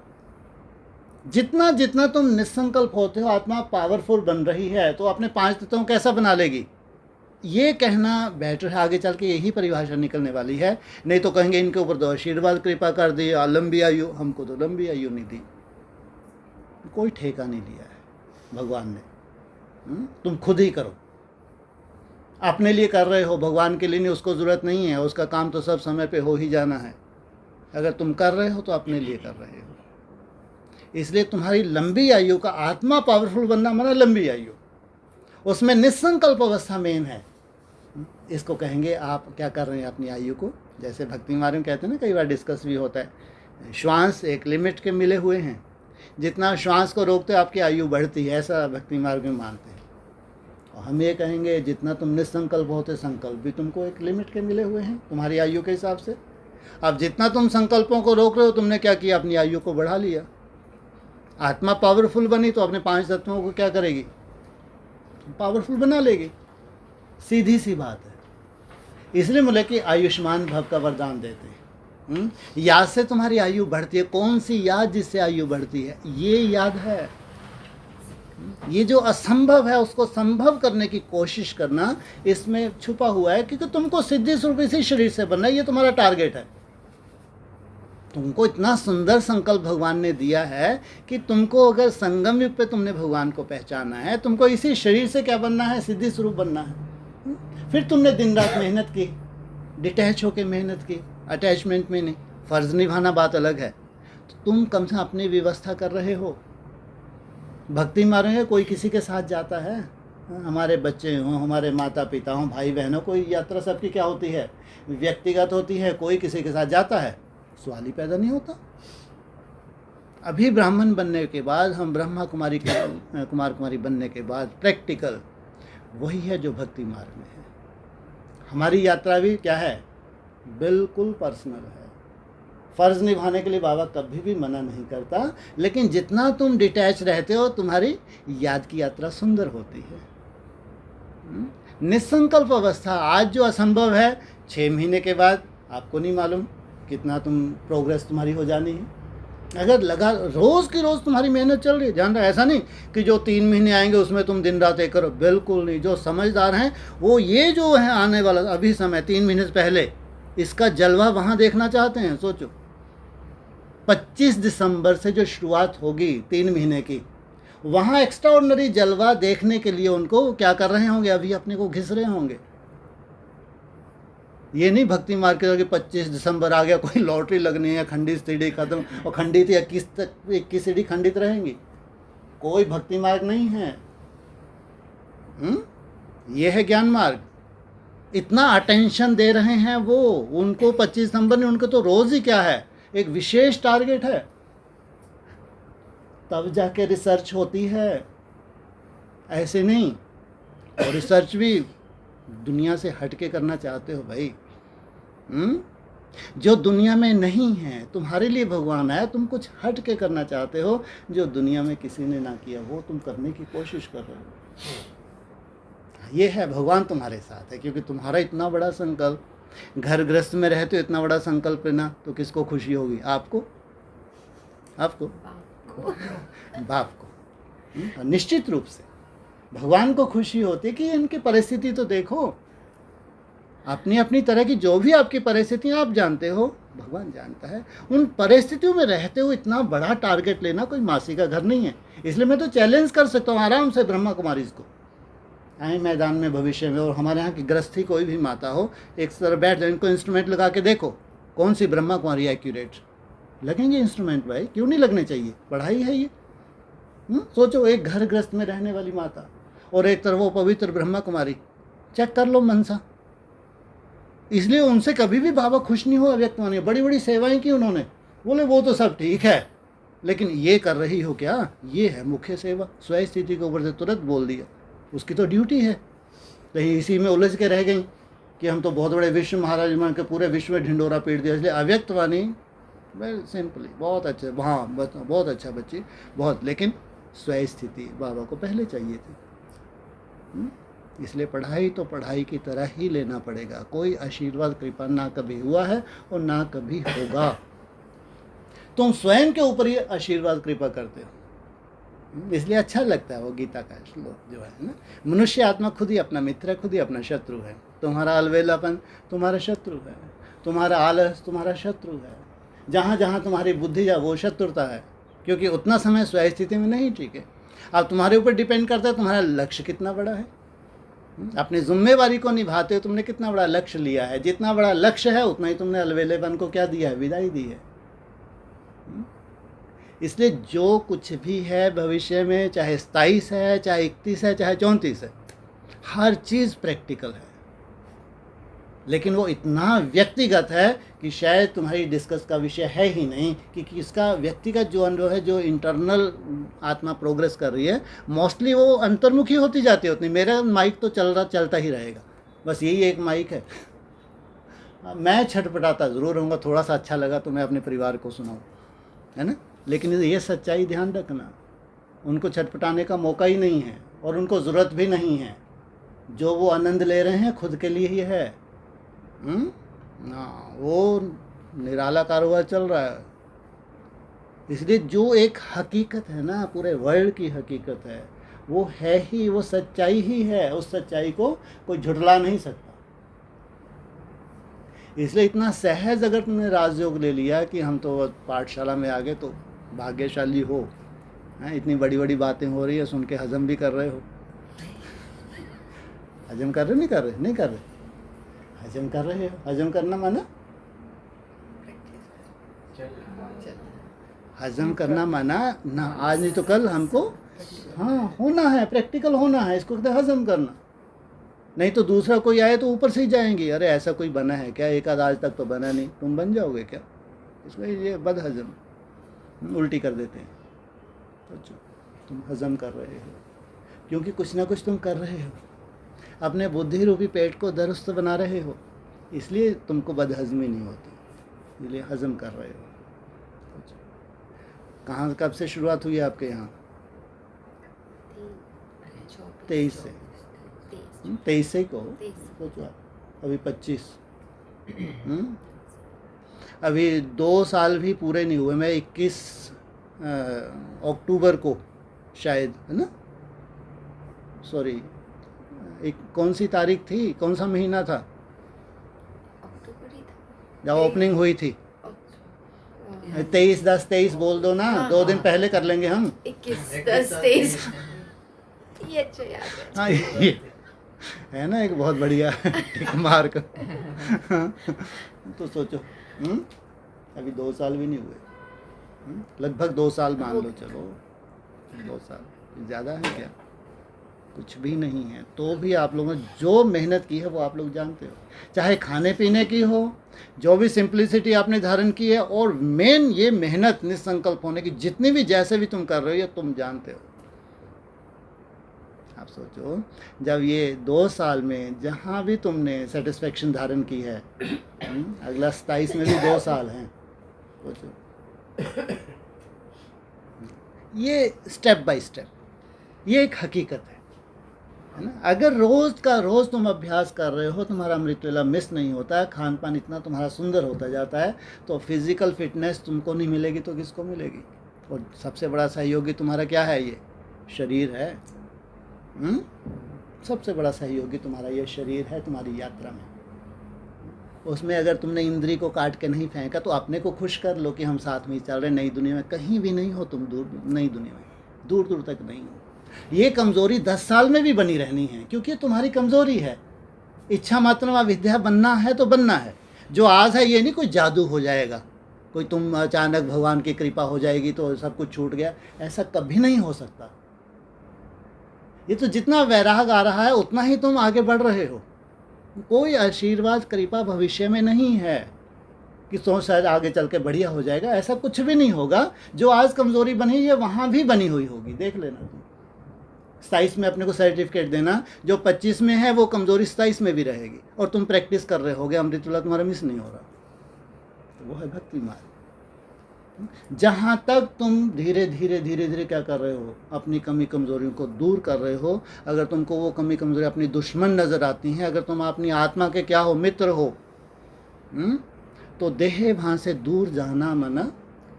जितना जितना तुम निसंकल्प होते हो, आत्मा पावरफुल बन रही है तो अपने 5 तत्वों कैसा बना लेगी, ये कहना बेटर है। आगे चल के यही परिभाषा निकलने वाली है। नहीं तो कहेंगे इनके ऊपर तो आशीर्वाद कृपा कर दी, लंबी आयु। हमको तो लंबी आयु नहीं दी, कोई ठेका नहीं लिया है भगवान ने। तुम खुद ही करो, अपने लिए कर रहे हो, भगवान के लिए नहीं। उसको ज़रूरत नहीं है, उसका काम तो सब समय पे हो ही जाना है। अगर तुम कर रहे हो तो अपने लिए कर रहे हो। इसलिए तुम्हारी लंबी आयु का, आत्मा पावरफुल बनना माना लंबी आयु, उसमें निसंकल्प अवस्था मेन है। इसको कहेंगे आप क्या कर रहे हैं अपनी आयु को। जैसे भक्ति मार्ग में कहते हैं ना, कई बार डिस्कस भी होता है, श्वास एक लिमिट के मिले हुए हैं। जितना श्वास को रोकते हो आपकी आयु बढ़ती है, ऐसा भक्ति मार्ग में मानते हैं। और हम ये कहेंगे जितना तुम निसंकल्प होते, संकल्प भी तुमको एक लिमिट के मिले हुए हैं तुम्हारी आयु के हिसाब से। अब जितना तुम संकल्पों को रोक रहे हो, तुमने क्या किया, अपनी आयु को बढ़ा लिया। आत्मा पावरफुल बनी तो अपने 5 तत्वों को क्या करेगी, पावरफुल बना लेगी। सीधी सी बात है। इसलिए बोले कि आयुष्मान भव का वरदान देते हैं। याद से तुम्हारी आयु बढ़ती है। कौन सी याद जिससे आयु बढ़ती है? ये याद है। ये जो असंभव है उसको संभव करने की कोशिश करना इसमें छुपा हुआ है, क्योंकि तुमको सिद्धि स्वरूप इसी शरीर से बनना है। ये तुम्हारा टारगेट है। तुमको इतना सुंदर संकल्प भगवान ने दिया है कि तुमको अगर संगम युग पे तुमने भगवान को पहचाना है, तुमको इसी शरीर से क्या बनना है? सिद्धि स्वरूप बनना है। फिर तुमने दिन रात मेहनत की, डिटैच होकर मेहनत की, अटैचमेंट में नहीं। फ़र्ज़ निभाना बात अलग है। तो तुम कम से अपनी व्यवस्था कर रहे हो। भक्ति मारेंगे, कोई किसी के साथ जाता है? हमारे बच्चे हों, हमारे माता पिता हों, भाई बहनों, कोई यात्रा सबकी क्या होती है? व्यक्तिगत होती है। कोई किसी के साथ जाता है? सवाल ही पैदा नहीं होता। अभी ब्राह्मण बनने के बाद, हम ब्रह्मा कुमारी के कुमार कुमारी बनने के बाद प्रैक्टिकल वही है जो भक्ति मार्ग में है। हमारी यात्रा भी क्या है? बिल्कुल पर्सनल है। फ़र्ज़ निभाने के लिए बाबा कभी भी मना नहीं करता, लेकिन जितना तुम डिटैच रहते हो तुम्हारी याद की यात्रा सुंदर होती है। निसंकल्प अवस्था आज जो असंभव है, 6 महीने के बाद आपको नहीं मालूम कितना तुम प्रोग्रेस तुम्हारी हो जानी है। अगर लगा रोज़ की रोज़ तुम्हारी मेहनत चल रही है, ध्यान रहा, ऐसा नहीं कि जो 3 महीने आएंगे उसमें तुम दिन रात एक करो, बिल्कुल नहीं। जो समझदार हैं वो ये जो है आने वाला अभी समय 3 महीने से पहले इसका जलवा वहाँ देखना चाहते हैं। सोचो 25 दिसंबर से जो शुरुआत होगी 3 महीने की, वहाँ एक्स्ट्रा ऑर्डिनरी जलवा देखने के लिए उनको क्या कर रहे होंगे? अभी अपने को घिस रहे होंगे। ये नहीं भक्ति मार्ग के 25 दिसंबर आ गया, कोई लॉटरी लगनी है, खंडित सीढ़ी खत्म, और खंडित 21 सीढ़ी खंडित रहेंगी। कोई भक्ति मार्ग नहीं है। ये है ज्ञान मार्ग। इतना अटेंशन दे रहे हैं वो, उनको 25 दिसंबर ने, उनको तो रोज़ ही क्या है? एक विशेष टारगेट है। तब जाके रिसर्च होती है, ऐसे नहीं। और रिसर्च भी दुनिया से हट के करना चाहते हो भाई। जो दुनिया में नहीं है, तुम्हारे लिए भगवान आया, तुम कुछ हट के करना चाहते हो। जो दुनिया में किसी ने ना किया वो तुम करने की कोशिश कर रहे हो। ये है भगवान तुम्हारे साथ है, क्योंकि तुम्हारा इतना बड़ा संकल्प, घर गृहस्थ में रहते हो, इतना बड़ा संकल्प लेना, तो किसको खुशी होगी? आपको, आपको, बाप को। निश्चित रूप से भगवान को खुशी होती कि इनकी परिस्थिति तो देखो, अपनी अपनी तरह की जो भी आपकी परिस्थितियाँ आप जानते हो, भगवान जानता है। उन परिस्थितियों में रहते हुए इतना बड़ा टारगेट लेना कोई मासी का घर नहीं है। इसलिए मैं तो चैलेंज कर सकता हूँ आराम से ब्रह्मा कुमारी को, आए मैदान में भविष्य में, और हमारे यहाँ की गृहस्थी कोई भी माता हो, एक तरफ बैठ जाए, इनको इंस्ट्रूमेंट लगा के देखो कौन सी ब्रह्मा कुमारी एक्यूरेट लगेंगे इंस्ट्रूमेंट। भाई क्यों नहीं लगने चाहिए? पढ़ाई है ये। सोचो, एक घर गृहस्थ में रहने वाली माता और एक तरफ वो पवित्र ब्रह्मा कुमारी, चेक कर लो मनसा। इसलिए उनसे कभी भी बाबा खुश नहीं हुआ। व्यक्त मानिए, बड़ी बड़ी सेवाएं की उन्होंने, बोले वो तो सब ठीक है, लेकिन ये कर रही हो क्या? ये है मुख्य सेवा। स्वयं स्थिति के ऊपर से तुरंत बोल दिया, उसकी तो ड्यूटी है। कहीं इसी में उलझ के रह गई कि हम तो बहुत बड़े विश्व महाराज मान के पूरे विश्व में ढिंडोरा पीट दिया। इसलिए अव्यक्त वाणी वेल सिंपली बहुत अच्छा, हाँ बहुत अच्छा बच्ची, बहुत, लेकिन स्वयं स्थिति बाबा को पहले चाहिए थी। इसलिए पढ़ाई तो पढ़ाई की तरह ही लेना पड़ेगा। कोई आशीर्वाद कृपा ना कभी हुआ है और ना कभी होगा। तुम स्वयं के ऊपर ही आशीर्वाद कृपा करते हो, इसलिए अच्छा लगता है वो गीता का श्लोक जो है ना, मनुष्य आत्मा खुद ही अपना मित्र है, खुद ही अपना शत्रु है। तुम्हारा अलवेलापन तुम्हारा शत्रु है, तुम्हारा आलस तुम्हारा शत्रु है, जहाँ जहाँ तुम्हारी बुद्धि जा वो शत्रुता है, क्योंकि उतना समय स्वयं स्थिति में नहीं टिके। अब तुम्हारे ऊपर डिपेंड करता है तुम्हारा लक्ष्य कितना बड़ा है। अपनी जिम्मेवारी को निभाते हो, तुमने कितना बड़ा लक्ष्य लिया है। जितना बड़ा लक्ष्य है उतना ही तुमने अलवेलेपन को क्या दिया है? विदाई दी है। इसलिए जो कुछ भी है भविष्य में, चाहे 27 है, चाहे 31 है, चाहे 34 है, हर चीज़ प्रैक्टिकल है, लेकिन वो इतना व्यक्तिगत है कि शायद तुम्हारी डिस्कस का विषय है ही नहीं कि किसका व्यक्तिगत जो अनुभव है, जो इंटरनल आत्मा प्रोग्रेस कर रही है, मोस्टली वो अंतर्मुखी होती जाती है। उतनी मेरा माइक तो चलता ही रहेगा, बस यही एक माइक है। मैं छटपटाता ज़रूर रहूँगा, थोड़ा सा अच्छा लगा तो मैं अपने परिवार को सुनाऊँ, है ना, लेकिन ये सच्चाई ध्यान रखना, उनको छटपटाने का मौका ही नहीं है और उनको ज़रूरत भी नहीं है। जो वो आनंद ले रहे हैं खुद के लिए ही है। वो निराला कारोबार चल रहा है। इसलिए जो एक हकीकत है ना, पूरे वर्ल्ड की हकीकत है, वो है ही, वो सच्चाई ही है। उस सच्चाई को कोई झुठला नहीं सकता। इसलिए इतना सहज अगर तुमने राजयोग ले लिया कि हम तो पाठशाला में आ गए, तो भाग्यशाली हो। हैं, इतनी बड़ी बड़ी बातें हो रही है, सुन के हजम भी कर रहे हो। हजम कर रहे नहीं कर रहे? नहीं कर रहे, हजम कर रहे हो। हजम करना माना, हजम करना माना ना, आज नहीं तो कल हमको हाँ होना है, प्रैक्टिकल होना है, इसको कहते हैं हजम करना। नहीं तो दूसरा कोई आए तो ऊपर से ही जाएंगे, अरे ऐसा कोई बना है क्या, एक आध आज तक तो बना नहीं, तुम बन जाओगे क्या? इसमें ये बद हजम, उल्टी कर देते हैं। तो तुम हजम कर रहे हो, क्योंकि कुछ ना कुछ तुम कर रहे हो, अपने बुद्धि रूपी पेट को दुरुस्त बना रहे हो, इसलिए तुमको बदहजमी नहीं होती, इसलिए हजम कर रहे हो। कहाँ कब से शुरुआत हुई आपके यहाँ? 23 से। 23 से ही कहो, सोचो आप, अभी 25। अभी 2 साल भी पूरे नहीं हुए। मैं 21 अक्टूबर को शायद, है ना, सॉरी, एक कौन सी तारीख थी, कौन सा महीना था जब ओपनिंग हुई थी? 23/10/23 बोल दो ना, 2 दिन पहले कर लेंगे हम। 21/10/23 ये अच्छा याद है। हाँ, ये है ना एक बहुत बढ़िया टिक मार्क। तो सोचो, अभी 2 साल भी नहीं हुए, लगभग 2 साल मान लो, चलो 2 साल ज़्यादा है क्या? कुछ भी नहीं है। तो भी आप लोगों ने जो मेहनत की है वो आप लोग जानते हो, चाहे खाने पीने की हो, जो भी सिंप्लिसिटी आपने धारण की है, और मेन ये मेहनत निसंकल्प होने की, जितनी भी जैसे भी तुम कर रहे हो, ये तुम जानते हो। आप सोचो, जब ये 2 साल में जहाँ भी तुमने सेटिस्फेक्शन धारण की है, अगला 27 में भी 2 साल हैं, सोचो। ये स्टेप बाय स्टेप, ये एक हकीकत है ना। अगर रोज़ का रोज़ तुम अभ्यास कर रहे हो, तुम्हारा अमृत वेला मिस नहीं होता है, खान पान इतना तुम्हारा सुंदर होता जाता है, तो फिजिकल फिटनेस तुमको नहीं मिलेगी तो किसको मिलेगी? और सबसे बड़ा सहयोगी तुम्हारा क्या है? ये शरीर है। सबसे बड़ा सहयोगी तुम्हारा ये शरीर है तुम्हारी यात्रा में। उसमें अगर तुमने इंद्री को काट के नहीं फेंका, तो अपने को खुश कर लो कि हम साथ में ही चल रहे, नई दुनिया में कहीं भी नहीं हो तुम, दूर नई दुनिया में दूर दूर तक नहीं हो। ये कमज़ोरी 10 साल में भी बनी रहनी है, क्योंकि तुम्हारी कमज़ोरी है। इच्छा मात्र विद्या बनना है तो बनना है। जो आज है ये नहीं कोई जादू हो जाएगा, कोई तुम अचानक भगवान की कृपा हो जाएगी तो सब कुछ छूट गया, ऐसा कभी नहीं हो सकता। ये तो जितना वैराग आ रहा है उतना ही तुम आगे बढ़ रहे हो। कोई आशीर्वाद कृपा भविष्य में नहीं है कि सोच शायद आगे चल के बढ़िया हो जाएगा, ऐसा कुछ भी नहीं होगा। जो आज कमज़ोरी बनी है वहाँ भी बनी हुई होगी, देख लेना तुम। 27 में अपने को सर्टिफिकेट देना, जो 25 में है वो कमज़ोरी 27 में भी रहेगी, और तुम प्रैक्टिस कर रहे होगे, अमृत वेला तुम्हारा मिस नहीं हो रहा। तो वो है भक्ति मार्ग। जहाँ तक तुम धीरे धीरे धीरे धीरे क्या कर रहे हो, अपनी कमी कमज़ोरियों को दूर कर रहे हो। अगर तुमको वो कमी कमज़ोरी अपनी दुश्मन नज़र आती हैं, अगर तुम अपनी आत्मा के क्या हो, मित्र हो, तो देह भान से दूर जाना मना,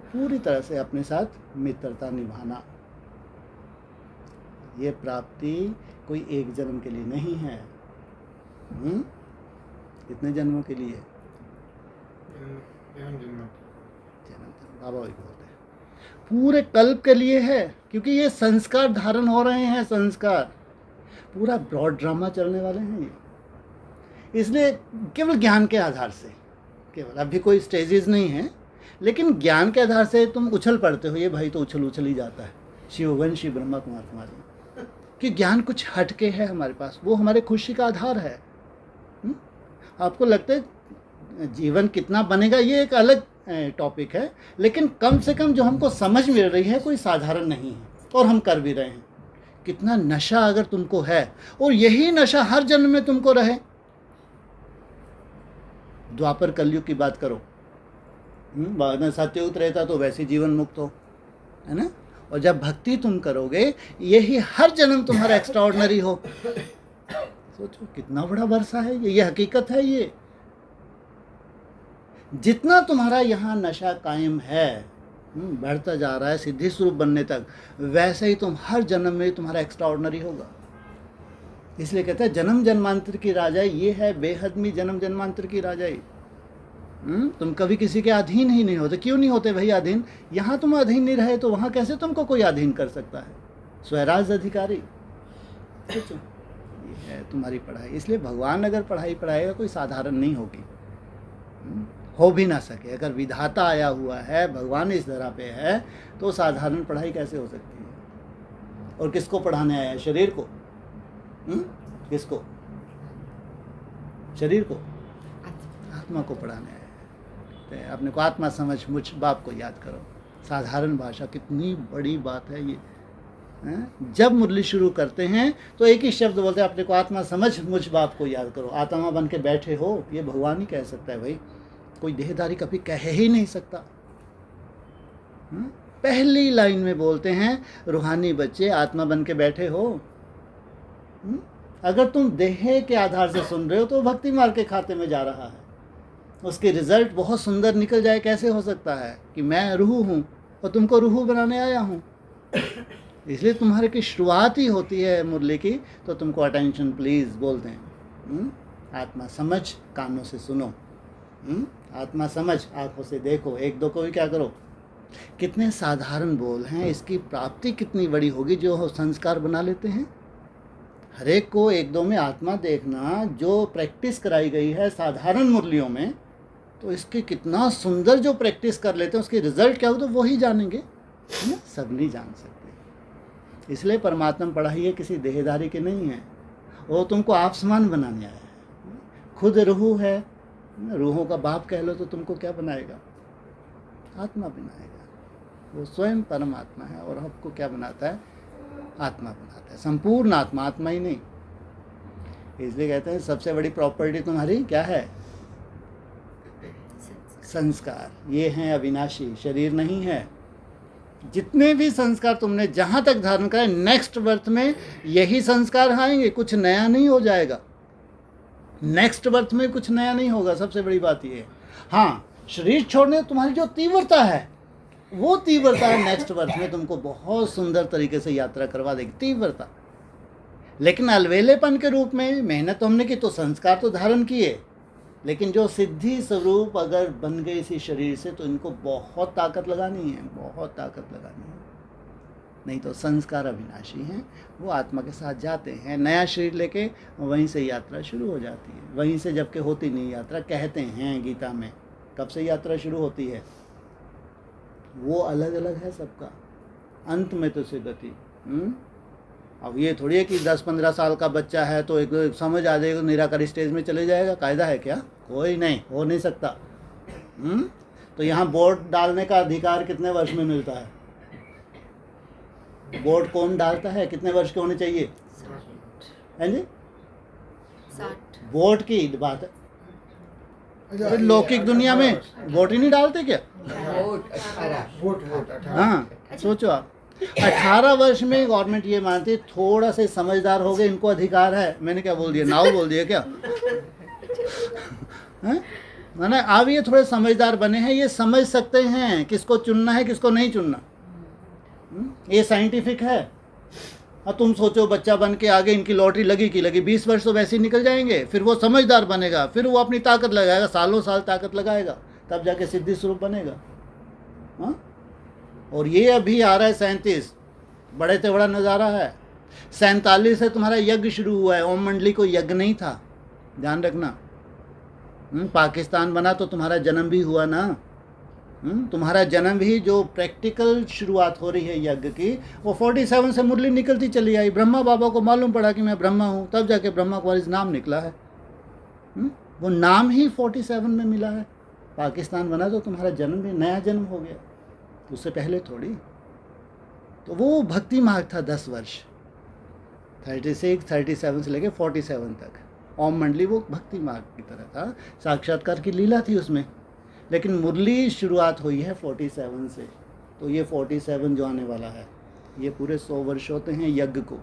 पूरी तरह से अपने साथ मित्रता निभाना। ये प्राप्ति कोई एक जन्म के लिए नहीं है, कितने जन्मों के लिए? बाबा वही बोलते हैं, पूरे कल्प के लिए है, क्योंकि ये संस्कार धारण हो रहे हैं, संस्कार पूरा ब्रॉड ड्रामा चलने वाले हैं ये। इसलिए केवल ज्ञान के आधार से, केवल अभी कोई स्टेजेस नहीं है, लेकिन ज्ञान के आधार से तुम उछल पड़ते हो। ये भाई तो उछल ही जाता है, शिववंशी ब्रह्मा कुमार कुमारी, कि ज्ञान कुछ हटके है हमारे पास, वो हमारे खुशी का आधार है। आपको लगता है जीवन कितना बनेगा, ये एक अलग टॉपिक है, लेकिन कम से कम जो हमको समझ मिल रही है कोई साधारण नहीं है, और हम कर भी रहे हैं। कितना नशा अगर तुमको है, और यही नशा हर जन्म में तुमको रहे। द्वापर कलयुग की बात करो, बाद में सत्ययुग रहता तो वैसे जीवन मुक्त हो, है ना। और जब भक्ति तुम करोगे, यही हर जन्म तुम्हारा एक्स्ट्राऑर्डिनरी हो। सोचो कितना बड़ा वर्षा है ये हकीकत है ये। जितना तुम्हारा यहाँ नशा कायम है, बढ़ता जा रहा है सिद्धि स्वरूप बनने तक, वैसे ही तुम हर जन्म में तुम्हारा एक्स्ट्राऑर्डिनरी होगा। इसलिए कहते हैं जन्म जन्मांतर की राजाई ये है, बेहद में जन्म जन्मांतर की राजाई। तुम कभी किसी के अधीन ही नहीं होते। क्यों नहीं होते भाई अधीन? यहाँ तुम अधीन नहीं रहे तो वहाँ कैसे तुमको कोई अधीन कर सकता है? स्वराज अधिकारी। सोचो, ये है तुम्हारी पढ़ाई। इसलिए भगवान अगर पढ़ाई पढ़ाएगा कोई साधारण नहीं होगी, हो भी ना सके। अगर विधाता आया हुआ है, भगवान इस धरा पे है, तो साधारण पढ़ाई कैसे हो सकती है? और किसको पढ़ाने आया है? शरीर को? किसको? शरीर को? आत्मा को पढ़ाने आया है। अपने को आत्मा समझ मुझ बाप को याद करो। साधारण भाषा कितनी बड़ी बात है ये। जब मुरली शुरू करते हैं तो एक ही शब्द बोलते हैं, अपने को आत्मा समझ मुझ बाप को याद करो। आत्मा बन के बैठे हो, ये भगवान ही कह सकता है भाई, कोई देहधारी कभी कह ही नहीं सकता। पहली लाइन में बोलते हैं, रूहानी बच्चे आत्मा बन के बैठे हो। अगर तुम देह के आधार से सुन रहे हो तो भक्ति मार्ग के खाते में जा रहा है, उसके रिजल्ट बहुत सुंदर निकल जाए। कैसे हो सकता है कि मैं रूह हूँ और तुमको रूह बनाने आया हूँ? इसलिए तुम्हारे की शुरुआत ही होती है मुरली की, तो तुमको अटेंशन प्लीज़ बोलते हैं। आत्मा समझ कानों से सुनो, आत्मा समझ आँखों से देखो, एक दो को भी क्या करो। कितने साधारण बोल हैं, इसकी प्राप्ति कितनी बड़ी होगी जो संस्कार बना लेते हैं। हर एक को एक दो में आत्मा देखना जो प्रैक्टिस कराई गई है साधारण मुरलियों में, तो इसकी कितना सुंदर जो प्रैक्टिस कर लेते हैं उसके रिजल्ट क्या हो तो वही जानेंगे, सब नहीं जान सकते। इसलिए परमात्मा पढ़ाई है किसी देहधारी के नहीं है, वो तुमको आप समान बनाने आया है। खुद रूह है, रूहों का बाप कह लो तो तुमको क्या बनाएगा? आत्मा बनाएगा। वो स्वयं परमात्मा है और आपको क्या बनाता है? आत्मा बनाता है, संपूर्ण आत्मा, आत्मा ही नहीं। इसलिए कहते हैं सबसे बड़ी प्रॉपर्टी तुम्हारी क्या है? संस्कार। ये हैं अविनाशी, शरीर नहीं है। जितने भी संस्कार तुमने जहाँ तक धारण करे, नेक्स्ट बर्थ में यही संस्कार आएंगे, कुछ नया नहीं हो जाएगा। नेक्स्ट बर्थ में कुछ नया नहीं होगा। सबसे बड़ी बात ये है। हाँ, शरीर छोड़ने तुम्हारी जो तीव्रता है, वो तीव्रता नेक्स्ट बर्थ में तुमको बहुत सुंदर तरीके से यात्रा करवा देगी, तीव्रता। लेकिन अलवेलेपन के रूप में मेहनत तो हमने की, तो संस्कार तो धारण किए, लेकिन जो सिद्धि स्वरूप अगर बन गए इसी शरीर से, तो इनको बहुत ताकत लगानी है, बहुत ताकत लगानी है। नहीं तो संस्कार अविनाशी हैं, वो आत्मा के साथ जाते हैं। नया शरीर लेके वहीं से यात्रा शुरू हो जाती है। वहीं से जबकि होती नहीं यात्रा, कहते हैं गीता में कब से यात्रा शुरू होती है। वो अलग अलग है सबका, अंत में तो सिद्धति। अब ये थोड़ी है कि 10-15 साल का बच्चा है तो एक समझ आ जाएगा, निराकारी स्टेज में चले जाएगा। कायदा है क्या? कोई नहीं, हो नहीं सकता। तो यहाँ वोट डालने का अधिकार कितने वर्ष में मिलता है? वोट कौन डालता है? कितने वर्ष के होने चाहिए? 60 है जी? 60 वोट की बात है। लौकिक दुनिया में वोट ही नहीं डालते क्या? हाँ, सोचो आप, 18 वर्ष में गवर्नमेंट ये मानती है थोड़ा से समझदार हो गए, इनको अधिकार है। मैंने क्या बोल दिया? नाव बोल दिया क्या? मैंने अब ये थोड़े समझदार बने हैं, ये समझ सकते हैं किसको चुनना है किसको नहीं चुनना। ये साइंटिफिक है। अब तुम सोचो बच्चा बन के आगे इनकी लॉटरी लगी कि लगी, 20 वर्ष तो वैसे ही निकल जाएंगे, फिर वो समझदार बनेगा, फिर वो अपनी ताकत लगाएगा, सालों साल ताकत लगाएगा, तब जाके सिद्धि स्वरूप बनेगा। हाँ, और ये अभी आ रहा है 37, बड़े से बड़ा नज़ारा है। 47 से तुम्हारा यज्ञ शुरू हुआ है। ओम मंडली को यज्ञ नहीं था, ध्यान रखना। पाकिस्तान बना तो तुम्हारा जन्म भी हुआ ना। तुम्हारा जन्म भी जो प्रैक्टिकल शुरुआत हो रही है यज्ञ की, वो 47 से मुरली निकलती चली आई। ब्रह्मा बाबा को मालूम पड़ा कि मैं ब्रह्मा हूँ, तब जाके ब्रह्मा कुमारीज नाम निकला है। वो नाम ही 47 में मिला है। पाकिस्तान बना तो तुम्हारा जन्म भी नया जन्म हो गया, उससे पहले थोड़ी। तो वो भक्ति मार्ग था 10 वर्ष, 36, 37 से लेके 47 तक। ओम मंडली वो भक्ति मार्ग की तरह था, साक्षात्कार की लीला थी उसमें। लेकिन मुरली शुरुआत हुई है 47 से। तो ये 47 जो आने वाला है, ये पूरे 100 वर्ष होते हैं यज्ञ को।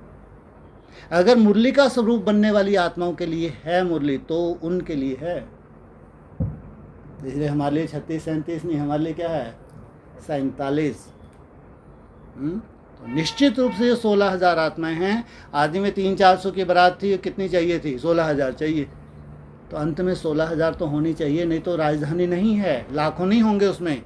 अगर मुरली का स्वरूप बनने वाली आत्माओं के लिए है मुरली, तो उनके लिए है। इसलिए हमारे लिए 36-37 नहीं, हमारे लिए क्या है 47। तो निश्चित रूप से ये 16,000 आत्माएं हैं। आदि में 300-400 की बारात थी, कितनी चाहिए थी? 16,000 चाहिए। तो अंत में 16,000 तो होनी चाहिए, नहीं तो राजधानी नहीं है, लाखों नहीं होंगे उसमें।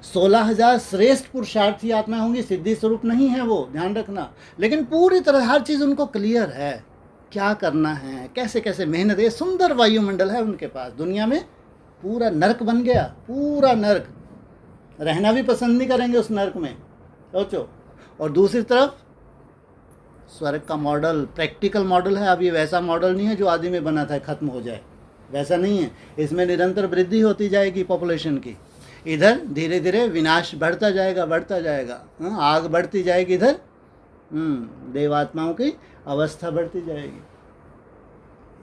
16,000 श्रेष्ठ पुरुषार्थी आत्माएं होंगी, सिद्धि स्वरूप नहीं है वो, ध्यान रखना। लेकिन पूरी तरह हर चीज़ उनको क्लियर है, क्या करना है, कैसे कैसे मेहनत। ये सुंदर वायुमंडल है उनके पास। दुनिया में पूरा नर्क बन गया, पूरा नर्क, रहना भी पसंद नहीं करेंगे उस नर्क में, सोचो। और दूसरी तरफ स्वर्ग का मॉडल, प्रैक्टिकल मॉडल है। अब ये वैसा मॉडल नहीं है जो आदि में बना था ख़त्म हो जाए, वैसा नहीं है। इसमें निरंतर वृद्धि होती जाएगी पॉपुलेशन की। इधर धीरे धीरे विनाश बढ़ता जाएगा, बढ़ता जाएगा। आग बढ़ती जाएगी, इधर देवात्माओं की अवस्था बढ़ती जाएगी।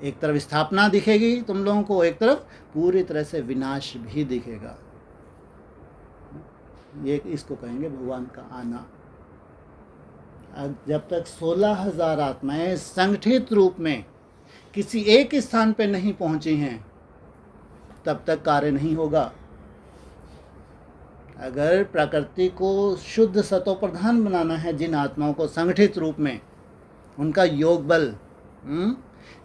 एक तरफ स्थापना दिखेगी तुम लोगों को, एक तरफ पूरी तरह से विनाश भी दिखेगा। ये इसको कहेंगे भगवान का आना। जब तक 16,000 आत्माएं संगठित रूप में किसी एक स्थान पर नहीं पहुंची हैं, तब तक कार्य नहीं होगा। अगर प्रकृति को शुद्ध सतो प्रधान बनाना है, जिन आत्माओं को संगठित रूप में, उनका योग बल,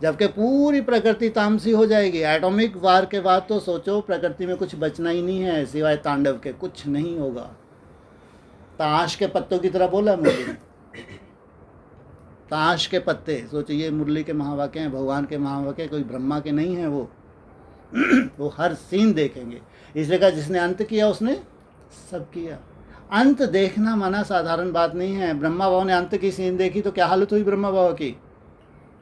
जबकि पूरी प्रकृति तामसी हो जाएगी। एटॉमिक वार के बाद तो सोचो प्रकृति में कुछ बचना ही नहीं है सिवाय तांडव के, कुछ नहीं होगा। ताश के पत्तों की तरह बोला मुरली ने, ताश के पत्ते। सोचो ये मुरली के महावाक्य हैं, भगवान के महावाक्य, कोई ब्रह्मा के नहीं हैं वो। वो हर सीन देखेंगे। इसलिए कहा जिसने अंत किया उसने सब किया। अंत देखना माना साधारण बात नहीं है। ब्रह्मा बाबा ने अंत की सीन देखी तो क्या हालत हुई ब्रह्मा बाबा की?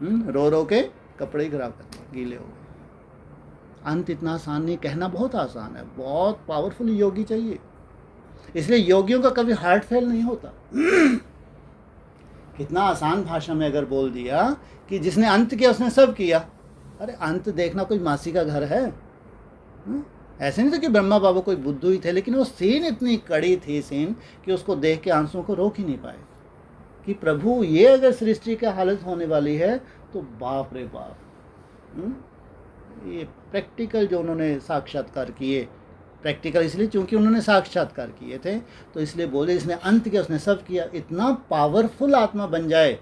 रो रो के कपड़े ही खराब कर दिए, गीले हो गए। अंत इतना आसान नहीं, कहना बहुत आसान है, बहुत पावरफुल योगी चाहिए। इसलिए योगियों का कभी हार्ट फेल नहीं होता। कितना आसान भाषा में अगर बोल दिया कि जिसने अंत किया उसने सब किया। अरे अंत देखना कोई मासी का घर है? ऐसे नहीं था कि ब्रह्मा बाबा कोई बुद्धू ही थे, लेकिन वो सीन इतनी कड़ी थी सीन कि उसको देख के आंसुओं को रोक ही नहीं पाए कि प्रभु ये अगर सृष्टि की हालत होने वाली है तो बाप रे बाप। ये प्रैक्टिकल जो उन्होंने साक्षात्कार किए, प्रैक्टिकल इसलिए क्योंकि उन्होंने साक्षात्कार किए थे, तो इसलिए बोले जिसने अंत किया उसने सब किया। इतना पावरफुल आत्मा बन जाए।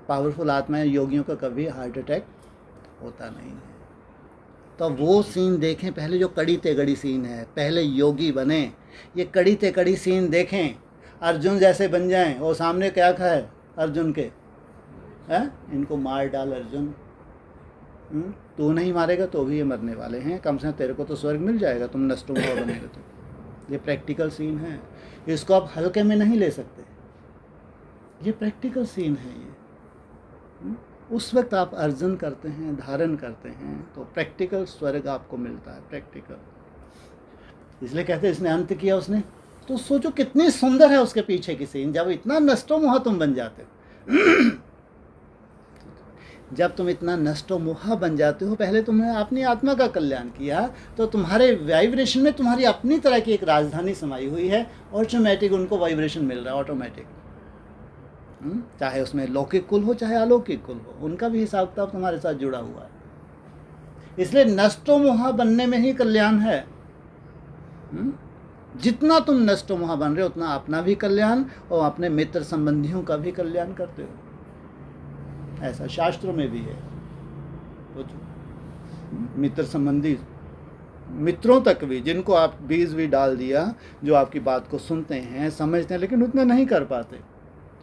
पावरफुल आत्मा योगियों का कभी हार्ट अटैक होता नहीं है। तो वो सीन देखें पहले, जो कड़ी तेगड़ी सीन है, पहले योगी बने, ये कड़ी तेगड़ी सीन देखें। अर्जुन जैसे बन जाएं। और सामने क्या कहा है अर्जुन के, है इनको मार डाल अर्जुन। तू नहीं मारेगा तो भी ये मरने वाले हैं, कम से कम तेरे को तो स्वर्ग मिल जाएगा, तुम नष्ट बनेगा तो। ये प्रैक्टिकल सीन है, इसको आप हल्के में नहीं ले सकते। ये प्रैक्टिकल सीन है। ये उस वक्त आप अर्जन करते हैं, धारण करते हैं, तो प्रैक्टिकल स्वर्ग आपको मिलता है, प्रैक्टिकल। इसलिए कहते हैं इसने अंत किया उसने। तो सोचो कितनी सुंदर है उसके पीछे की सीन, जब इतना नष्टो मोहा तुम बन जाते हो। जब तुम इतना नष्टो मोहा बन जाते हो, पहले तुमने अपनी आत्मा का कल्याण किया, तो तुम्हारे वाइब्रेशन में तुम्हारी अपनी तरह की एक राजधानी समाई हुई है। ऑटोमेटिक उनको वाइब्रेशन मिल रहा है, ऑटोमेटिक। चाहे उसमें लौकिक कुल हो चाहे अलौकिक कुल हो, उनका भी हिसाब किताब तुम्हारे साथ जुड़ा हुआ है। इसलिए नष्टो मोहा बनने में ही कल्याण है। जितना तुम नष्टो मोहा बन रहे हो उतना अपना भी कल्याण और अपने मित्र संबंधियों का भी कल्याण करते हो। ऐसा शास्त्रों में भी है। मित्र संबंधी, मित्रों तक भी, जिनको आप बीज भी डाल दिया, जो आपकी बात को सुनते हैं, समझते हैं, लेकिन उतना नहीं कर पाते,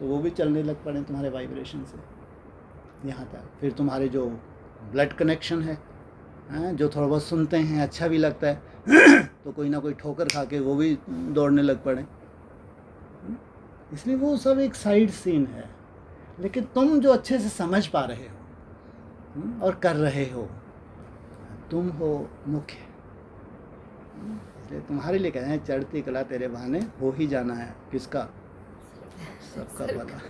तो वो भी चलने लग पड़े तुम्हारे वाइब्रेशन से यहाँ तक। फिर तुम्हारे जो ब्लड कनेक्शन है, जो थोड़ा बहुत सुनते हैं, अच्छा भी लगता है, तो कोई ना कोई ठोकर खा के वो भी दौड़ने लग पड़े। इसलिए वो सब एक साइड सीन है। लेकिन तुम जो अच्छे से समझ पा रहे हो और कर रहे हो, तुम हो मुख्य। इसलिए तुम्हारे लिए कहते हैं चढ़ती कला तेरे बहाने हो ही जाना है। किसका? सबका भला।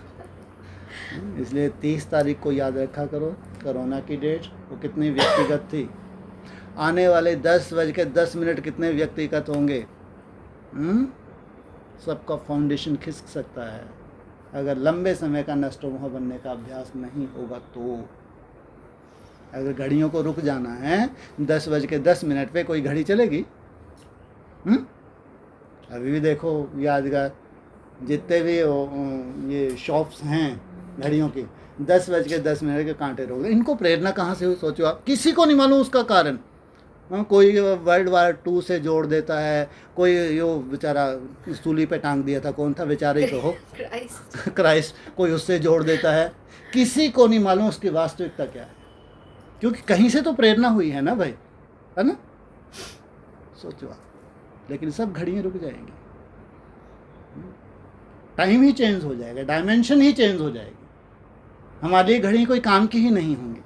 इसलिए 30 तारीख को याद रखा करो, कोरोना की डेट। वो कितनी व्यक्तिगत थी। आने वाले 10:10 कितने व्यक्तिगत होंगे। सबका फाउंडेशन खिसक सकता है अगर लंबे समय का नष्टो मोह बनने का अभ्यास नहीं होगा तो। अगर घड़ियों को रुक जाना है 10:10 पे कोई घड़ी चलेगी? अभी भी देखो यादगार जितने भी ये शॉप्स हैं घड़ियों की 10:10 के कांटे रोक दे। इनको प्रेरणा कहाँ से हुई सोचो आप? किसी को नहीं मालूम उसका कारण। कोई वर्ल्ड वार 2 से जोड़ देता है, कोई यो बेचारा सूली पे टांग दिया था, कौन था बेचारे को हो क्राइस्ट, कोई उससे जोड़ देता है। किसी को नहीं मालूम उसकी वास्तविकता क्या है, क्योंकि कहीं से तो प्रेरणा हुई है ना भाई, है ना? सोचो आप। लेकिन सब घड़ियाँ रुक जाएंगी, टाइम ही चेंज हो जाएगा, डायमेंशन ही चेंज हो जाएगी, हमारी घड़ी कोई काम की ही नहीं होंगी,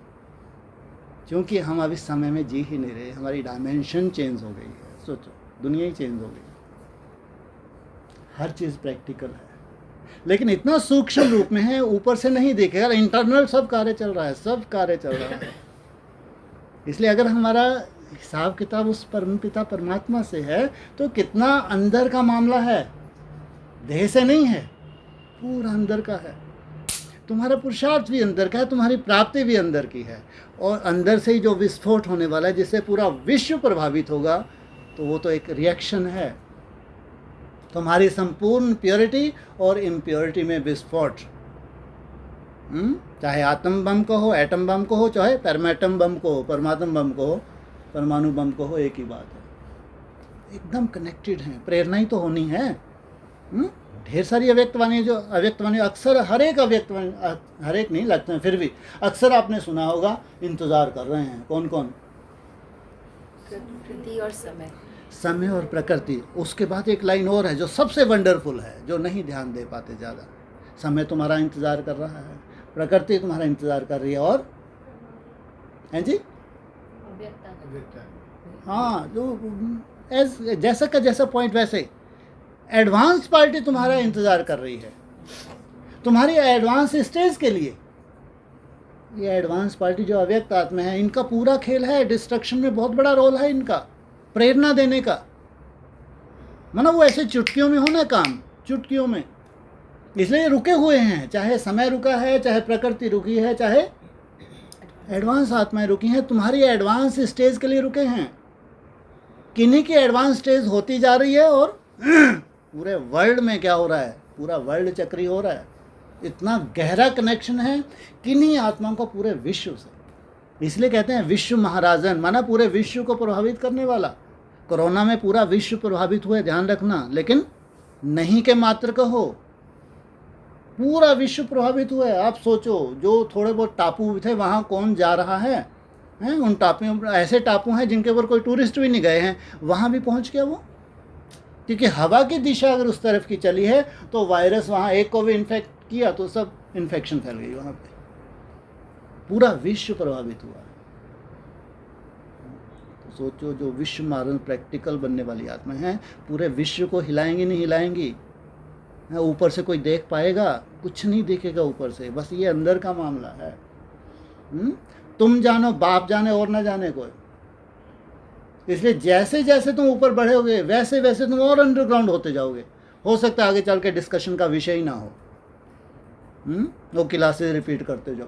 क्योंकि हम अभी समय में जी ही नहीं रहे, हमारी डायमेंशन चेंज हो गई है। सोचो, दुनिया ही चेंज हो गई, हर चीज़ प्रैक्टिकल है, लेकिन इतना सूक्ष्म रूप में है, ऊपर से नहीं दिखेगा, इंटरनल सब कार्य चल रहा है, सब कार्य चल रहा है। इसलिए अगर हमारा हिसाब किताब उस परमपिता परमात्मा से है तो कितना अंदर का मामला है, देह से नहीं है, पूरा अंदर का है। तुम्हारा पुरुषार्थ भी अंदर का है, तुम्हारी प्राप्ति भी अंदर की है, और अंदर से ही जो विस्फोट होने वाला है जिससे पूरा विश्व प्रभावित होगा, तो वो तो एक रिएक्शन है। तुम्हारी संपूर्ण प्योरिटी और इम्प्योरिटी में विस्फोट, चाहे आत्म बम को हो, एटम बम को हो, चाहे परमात्म बम को हो, परमात्म बम को हो, परमाणु बम को हो, एक ही बात है, एकदम कनेक्टेड हैं। प्रेरणा ही तो होनी है। ढेर सारी अव्यक्तवाणी, जो अव्यक्तवाणी अक्सर हर एक अव्यक्तवाणी, हर एक नहीं लगते हैं, फिर भी अक्सर आपने सुना होगा, इंतज़ार कर रहे हैं। कौन कौन? प्रकृति और समय, समय और प्रकृति। उसके बाद एक लाइन और है जो सबसे वंडरफुल है, जो नहीं ध्यान दे पाते ज़्यादा। समय तुम्हारा इंतज़ार कर रहा है, प्रकृति तुम्हारा इंतज़ार कर रही है, और हैं जी, हाँ, जो जैसा का जैसा पॉइंट वैसे एडवांस पार्टी तुम्हारा इंतज़ार कर रही है, तुम्हारी एडवांस स्टेज के लिए। ये एडवांस पार्टी जो अव्यक्त आत्मा है, इनका पूरा खेल है, डिस्ट्रक्शन में बहुत बड़ा रोल है इनका, प्रेरणा देने का। मतलब वो ऐसे चुटकियों में हो ना काम, चुटकियों में, इसलिए रुके हुए हैं। चाहे समय रुका है, चाहे प्रकृति रुकी है, चाहे एडवांस आत्माएं रुकी हैं, तुम्हारी एडवांस स्टेज के लिए रुके हैं। किन्हीं की एडवांस स्टेज होती जा रही है, और पूरे वर्ल्ड में क्या हो रहा है, पूरा वर्ल्ड चक्री हो रहा है। इतना गहरा कनेक्शन है किन्हीं आत्माओं का पूरे विश्व से। इसलिए कहते हैं विश्व महाराजन, माना पूरे विश्व को प्रभावित करने वाला। कोरोना में पूरा विश्व प्रभावित हुए, ध्यान रखना, लेकिन नहीं के मात्र का हो, पूरा विश्व प्रभावित हुआ है। आप सोचो, जो थोड़े बहुत टापू थे वहाँ कौन जा रहा है, उन टापुओं, ऐसे टापू हैं जिनके ऊपर कोई टूरिस्ट भी नहीं गए हैं, वहाँ भी पहुँच गया वो, क्योंकि हवा की दिशा अगर उस तरफ की चली है तो वायरस वहाँ एक को भी इन्फेक्ट किया तो सब इन्फेक्शन फैल गई वहाँ पे, पूरा विश्व प्रभावित हुआ। तो सोचो, जो विश्व मारण प्रैक्टिकल बनने वाली आत्मा है, पूरे विश्व को हिलाएंगी, नहीं हिलाएंगी। ऊपर से कोई देख पाएगा? कुछ नहीं दिखेगा ऊपर से, बस ये अंदर का मामला है। तुम जानो, बाप जाने और ना जाने कोई। इसलिए जैसे जैसे तुम ऊपर बढ़ोगे वैसे वैसे तुम और अंडरग्राउंड होते जाओगे। हो सकता है आगे चल के डिस्कशन का विषय ही ना हो, वो क्लासेस रिपीट करते जाओ,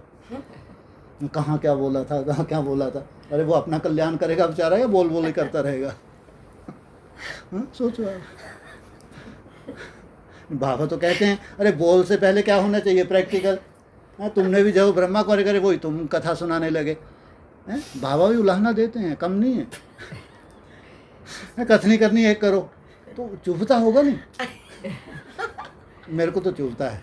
कहाँ क्या बोला था, कहाँ क्या बोला था। अरे वो अपना कल्याण करेगा बेचारा, या बोल बोल ही करता रहेगा। सोचो आप, बाबा तो कहते हैं अरे बोल से पहले क्या होना चाहिए, प्रैक्टिकल। तुमने भी जब ब्रह्मा करे करे वही तुम कथा सुनाने लगे। बाबा भी उलाहना देते हैं, कम नहीं है। कथनी करनी है करो, तो चुभता होगा नहीं? मेरे को तो चुभता है,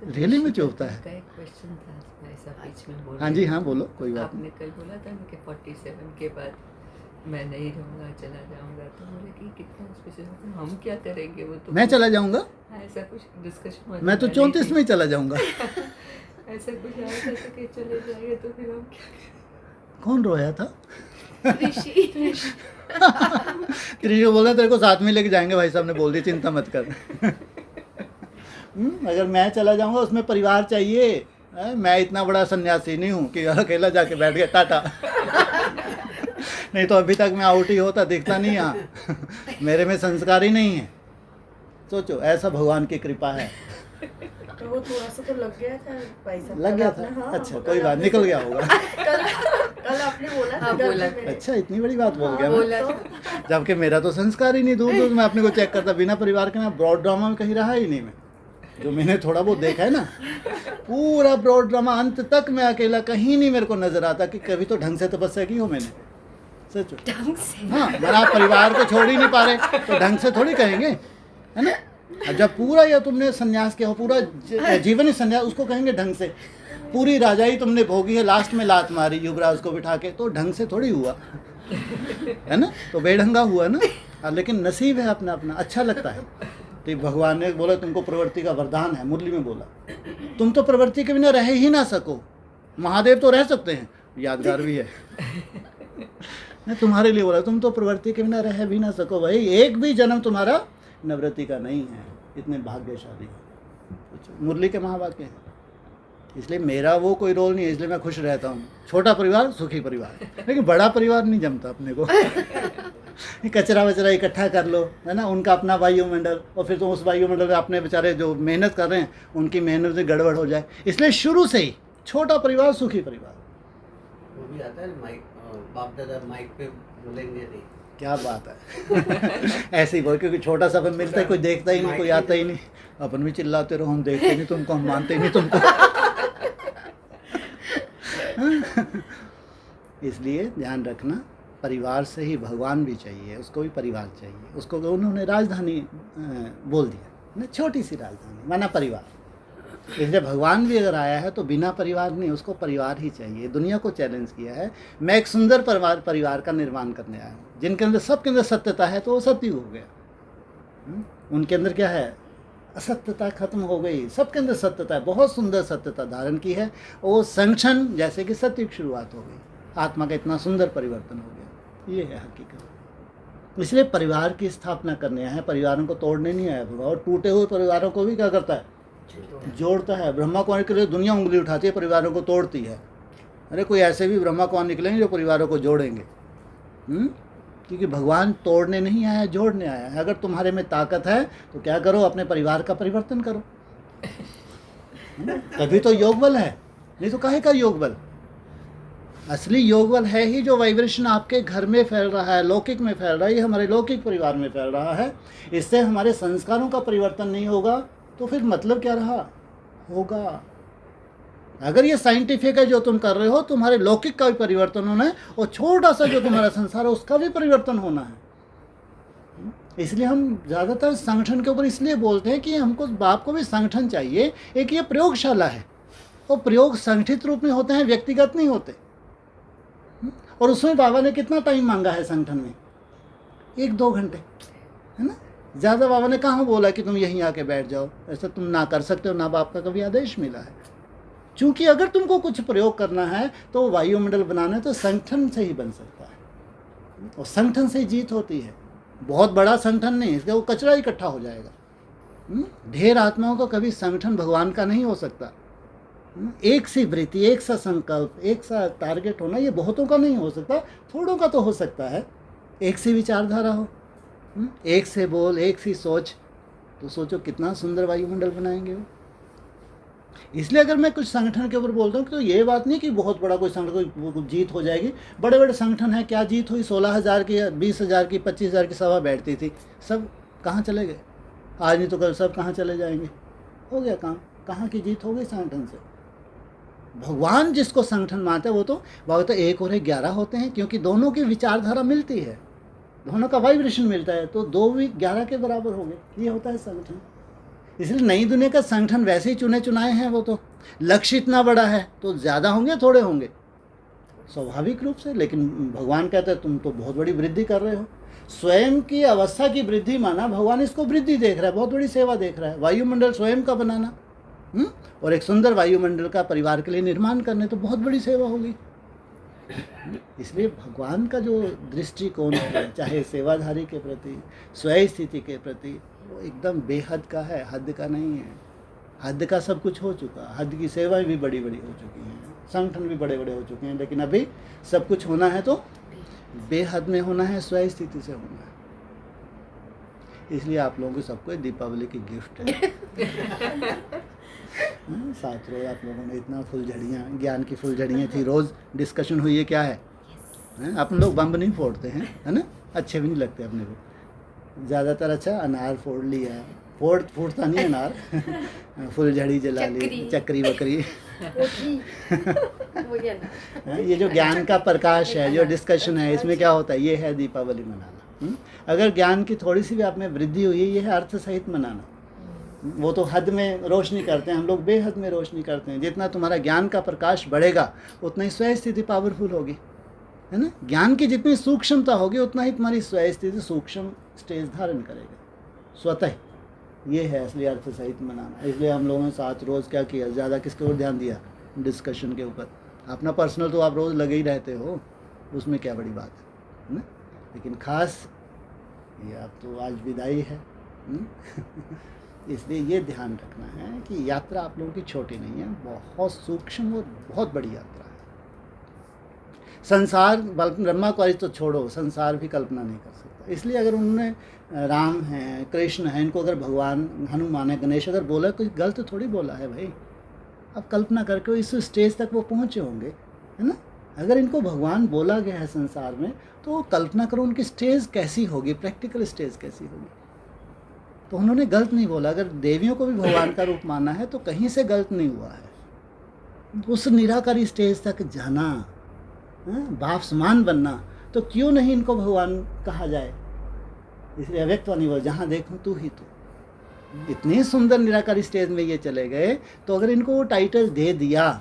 रियली में चुभता है। का एक क्वेश्चन था ऐसा बीच में बोल। हाँ जी, हाँ बोलो, कोई बात नहीं। आपने कल बोला था कि 47 के बाद मैं नहीं रहूँगा, चला जाऊँगा, तो बोले कि कितना स्पेशल, हम क्या करेंगे? वो तो मैं चला जाऊँगा, ऐसा कुछ डिस्कशन हुआ। मैं तो 34 में ही चला जाऊँगा। ऐसा कुछ आया था कि चले जाएंगे तो फिर हम क्या करेंगे? कौन रोया था? ऋषि कृष्ण बोल रहे तेरे को साथ में लेके जाएंगे, भाई साहब ने बोल दी, चिंता मत कर। अगर मैं चला जाऊंगा उसमें परिवार चाहिए। मैं इतना बड़ा सन्यासी नहीं हूँ कि अकेला जाके बैठ गया टाटा। नहीं तो अभी तक मैं आउट ही होता, दिखता नहीं यहाँ। मेरे में संस्कार ही नहीं है। सोचो, ऐसा भगवान की कृपा है। तो वो थोड़ा सा तो लग गया था भाई साहब। लग कल गया आपने- था? हाँ, अच्छा, कल कोई बात, आपने- निकल गया होगा। कल आपने बोला हाँ, था बोला घर पे। अच्छा, इतनी बड़ी बात बोल गया हाँ, मैं। बोला तो- जबकि मेरा तो संस्कार ही नहीं, दूर दूर मैं अपने को चेक करता, बिना परिवार के मैं ब्रॉड ड्रामा में कहीं रहा ही नहीं। मैं जो मैंने थोड़ा बहुत देखा है ना, पूरा ब्रॉड ड्रामा अंत तक मैं अकेला, कहीं नहीं मेरे को नजर आता कि कभी तो ढंग से तपस्या की हो मैंने, सच। ढंग से हाँ, मगर आप परिवार को छोड़ ही नहीं पा रहे तो ढंग से थोड़ी कहेंगे, है ना। और जब पूरा या तुमने संन्यास किया हो, पूरा जीवन ही संन्यास, उसको कहेंगे ढंग से। पूरी राजाई तुमने भोगी है, लास्ट में लात मारी युवराज को बिठा के, तो ढंग से थोड़ी हुआ, है ना, तो बेढंगा हुआ ना। लेकिन नसीब है अपना अपना, अच्छा लगता है। तो भगवान ने बोला तुमको प्रवृत्ति का वरदान है, मुरली में बोला तुम तो प्रवृत्ति के बिना रह ही ना सको। महादेव तो रह सकते हैं, यादगार भी है। मैं तुम्हारे लिए बोला तुम तो प्रवृत्ति के बिना रह भी ना सको भाई, एक भी जन्म तुम्हारा निवृत्ति का नहीं है, इतने भाग्यशाली हो। मुरली के महावाक्य हैं। इसलिए मेरा वो कोई रोल नहीं है, इसलिए मैं खुश रहता हूँ। छोटा परिवार सुखी परिवार, लेकिन बड़ा परिवार नहीं जमता अपने को। कचरा वचरा इकट्ठा कर लो, है ना, उनका अपना वायुमंडल, और फिर तो उस वायुमंडल में अपने बेचारे जो मेहनत कर रहे हैं उनकी मेहनत से गड़बड़ हो जाए। इसलिए शुरू से ही छोटा परिवार सुखी परिवार। वो भी आता है माइक, बाप दादा माइक पे बोलेंगे नहीं। क्या बात है। ऐसे ही बोल, क्योंकि छोटा सा अपन मिलता है, कोई देखता ही नहीं, कोई आता ही नहीं, अपन भी चिल्लाते रहो, हम देखते नहीं तुमको, हम मानते नहीं तुमको। इसलिए ध्यान रखना, परिवार से ही भगवान भी चाहिए, उसको भी परिवार चाहिए। उसको उन्होंने राजधानी बोल दिया ना, छोटी सी राजधानी माना परिवार। इसलिए भगवान भी अगर आया है तो बिना परिवार नहीं, उसको परिवार ही चाहिए। दुनिया को चैलेंज किया है, मैं एक सुंदर परिवार का निर्माण करने आया हूँ, जिनके अंदर सबके अंदर सत्यता है, तो वो सत्य हो गया। उनके अंदर क्या है, असत्यता खत्म हो गई, सबके अंदर सत्यता है, बहुत सुंदर सत्यता धारण की है। वो संगठन जैसे कि सत्य की शुरुआत हो गई, आत्मा का इतना सुंदर परिवर्तन हो गया। ये है हकीकत। इसलिए परिवार की स्थापना करने आए हैं, परिवारों को तोड़ने नहीं आया। और टूटे हुए परिवारों को भी क्या करता है, जोड़ता है। ब्रह्मा कुमारी के लिए दुनिया उंगली उठाती है, परिवारों को तोड़ती है। अरे कोई ऐसे भी ब्रह्मा कुमार निकलेंगे जो परिवारों को जोड़ेंगे। क्योंकि भगवान तोड़ने नहीं आया, जोड़ने आया है। अगर तुम्हारे में ताकत है तो क्या करो, अपने परिवार का परिवर्तन करो। तभी तो योग बल है, नहीं तो काहे का योग बल। असली योग बल है ही जो वाइब्रेशन आपके घर में फैल रहा है, लौकिक में फैल रहा है, ये हमारे लौकिक परिवार में फैल रहा है। इससे हमारे संस्कारों का परिवर्तन नहीं होगा तो फिर मतलब क्या रहा होगा। अगर ये साइंटिफिक है जो तुम कर रहे हो, तुम्हारे लौकिक का भी परिवर्तन होना है, और छोटा सा जो तुम्हारा संसार है उसका भी परिवर्तन होना है। इसलिए हम ज़्यादातर संगठन के ऊपर इसलिए बोलते हैं कि हमको बाप को भी संगठन चाहिए। एक ये प्रयोगशाला है, और प्रयोग संगठित रूप में होते हैं, व्यक्तिगत नहीं होते। और उसमें बाबा ने कितना टाइम मांगा है संगठन में, 1-2 घंटे, है ना। ज़्यादा बाबा ने कहाँ बोला कि तुम यहीं आके बैठ जाओ, ऐसा तुम ना कर सकते हो, ना बाप का कभी आदेश मिला है। क्योंकि अगर तुमको कुछ प्रयोग करना है तो वायुमंडल बनाना है तो संगठन से ही बन सकता है, और संगठन से ही जीत होती है। बहुत बड़ा संगठन नहीं, इसलिए वो कचरा इकट्ठा हो जाएगा। ढेर आत्माओं का कभी संगठन भगवान का नहीं हो सकता। एक सी वृत्ति, एक सा संकल्प, एक सा टारगेट होना, ये बहुतों का नहीं हो सकता, थोड़ों का तो हो सकता है। एक सी विचारधारा हो, एक से बोल, एक सी सोच, तो सोचो कितना सुंदर वायुमंडल बनाएंगे वो। इसलिए अगर मैं कुछ संगठन के ऊपर बोलता हूँ तो ये बात नहीं कि बहुत बड़ा कोई संगठन कोई जीत हो जाएगी। बड़े बड़े संगठन है, क्या जीत हुई, 16,000 की, 20,000 की, 25,000 की सभा बैठती थी, सब कहाँ चले गए। आज नहीं तो कल सब कहाँ चले जाएंगे, हो गया काम। कहाँ की जीत हो गई संगठन से। भगवान जिसको संगठन मानते हैं वो तो 1 और 1 11 होते हैं, क्योंकि दोनों की विचारधारा मिलती है, दोनों का वाइब्रेशन मिलता है, तो 2 भी 11 के बराबर हो गए। ये होता है संगठन। इसलिए नई दुनिया का संगठन वैसे ही चुने चुनाए हैं। वो तो लक्ष्य इतना बड़ा है तो ज़्यादा होंगे थोड़े होंगे, स्वाभाविक रूप से। लेकिन भगवान कहते हैं तुम तो बहुत बड़ी वृद्धि कर रहे हो। स्वयं की अवस्था की वृद्धि माना, भगवान इसको वृद्धि देख रहा है, बहुत बड़ी सेवा देख रहा है। वायुमंडल स्वयं का बनाना और एक सुंदर वायुमंडल का परिवार के लिए निर्माण करने, तो बहुत बड़ी सेवा होगी। इसलिए भगवान का जो दृष्टिकोण है, चाहे सेवाधारी के प्रति, स्वयं स्थिति के प्रति, वो एकदम बेहद का है, हद का नहीं है। हद का सब कुछ हो चुका, हद की सेवाएं भी बड़ी बड़ी हो चुकी हैं, संगठन भी बड़े बड़े हो चुके हैं, लेकिन अभी सब कुछ होना है तो बेहद में होना है, स्वयं स्थिति से होना है। इसलिए आप लोगों को सबको दीपावली की गिफ्ट है। साथ रोज आप लोगों ने इतना फुलझड़ियाँ, ज्ञान की फुलझड़ियाँ थी, रोज़ डिस्कशन हुई है क्या है? अपन लोग बम नहीं फोड़ते हैं, है ना, अच्छे भी नहीं लगते अपने को ज़्यादातर। अच्छा अनार फोड़ लिया, फूटता नहीं अनार फुलझड़ी जला ली, चक्री बकरी ये जो ज्ञान का प्रकाश है, जो डिस्कशन है, इसमें क्या होता है? ये है दीपावली मनाना। अगर ज्ञान की थोड़ी सी भी आप में वृद्धि हुई है, ये है अर्थ सहित मनाना। वो तो हद में रोशनी करते हैं, हम लोग बेहद में रोशनी करते हैं। जितना तुम्हारा ज्ञान का प्रकाश बढ़ेगा उतना ही स्वयं स्थिति पावरफुल होगी, है ना। ज्ञान की जितनी सूक्ष्मता होगी उतना ही तुम्हारी स्वयं स्थिति सूक्ष्म स्टेज धारण करेगा स्वतः। ये है असली अर्थ सहित मनाना। इसलिए हम लोगों ने 7 रोज़ क्या किया, ज़्यादा किसके ऊपर ध्यान दिया? डिस्कशन के ऊपर। अपना पर्सनल तो आप रोज़ लगे ही रहते हो, उसमें क्या बड़ी बात है ना। लेकिन ख़ास ये आप तो आज विदाई है इसलिए ये ध्यान रखना है कि यात्रा आप लोगों की छोटी नहीं है, बहुत सूक्ष्म और बहुत बड़ी यात्रा है। संसार ब्रह्मा कुमारी तो छोड़ो, संसार भी कल्पना नहीं कर सकता। इसलिए अगर उन्होंने राम हैं, कृष्ण हैं, इनको अगर भगवान, हनुमान है, गणेश अगर बोला, कोई गलत थोड़ी बोला है भाई। अब कल्पना करके इस स्टेज तक वो पहुँचे होंगे, है ना। अगर इनको भगवान बोला गया है संसार में, तो कल्पना करो उनकी स्टेज कैसी होगी, प्रैक्टिकल स्टेज कैसी होगी। तो उन्होंने गलत नहीं बोला। अगर देवियों को भी भगवान का रूप माना है तो कहीं से गलत नहीं हुआ है। उस निराकारी स्टेज तक जाना, बाप समान बनना, तो क्यों नहीं इनको भगवान कहा जाए। इसलिए अव्यक्त नहीं बोल, जहाँ देखूँ तू ही तू। इतनी सुंदर निराकारी स्टेज में ये चले गए, तो अगर इनको वो टाइटल दे दिया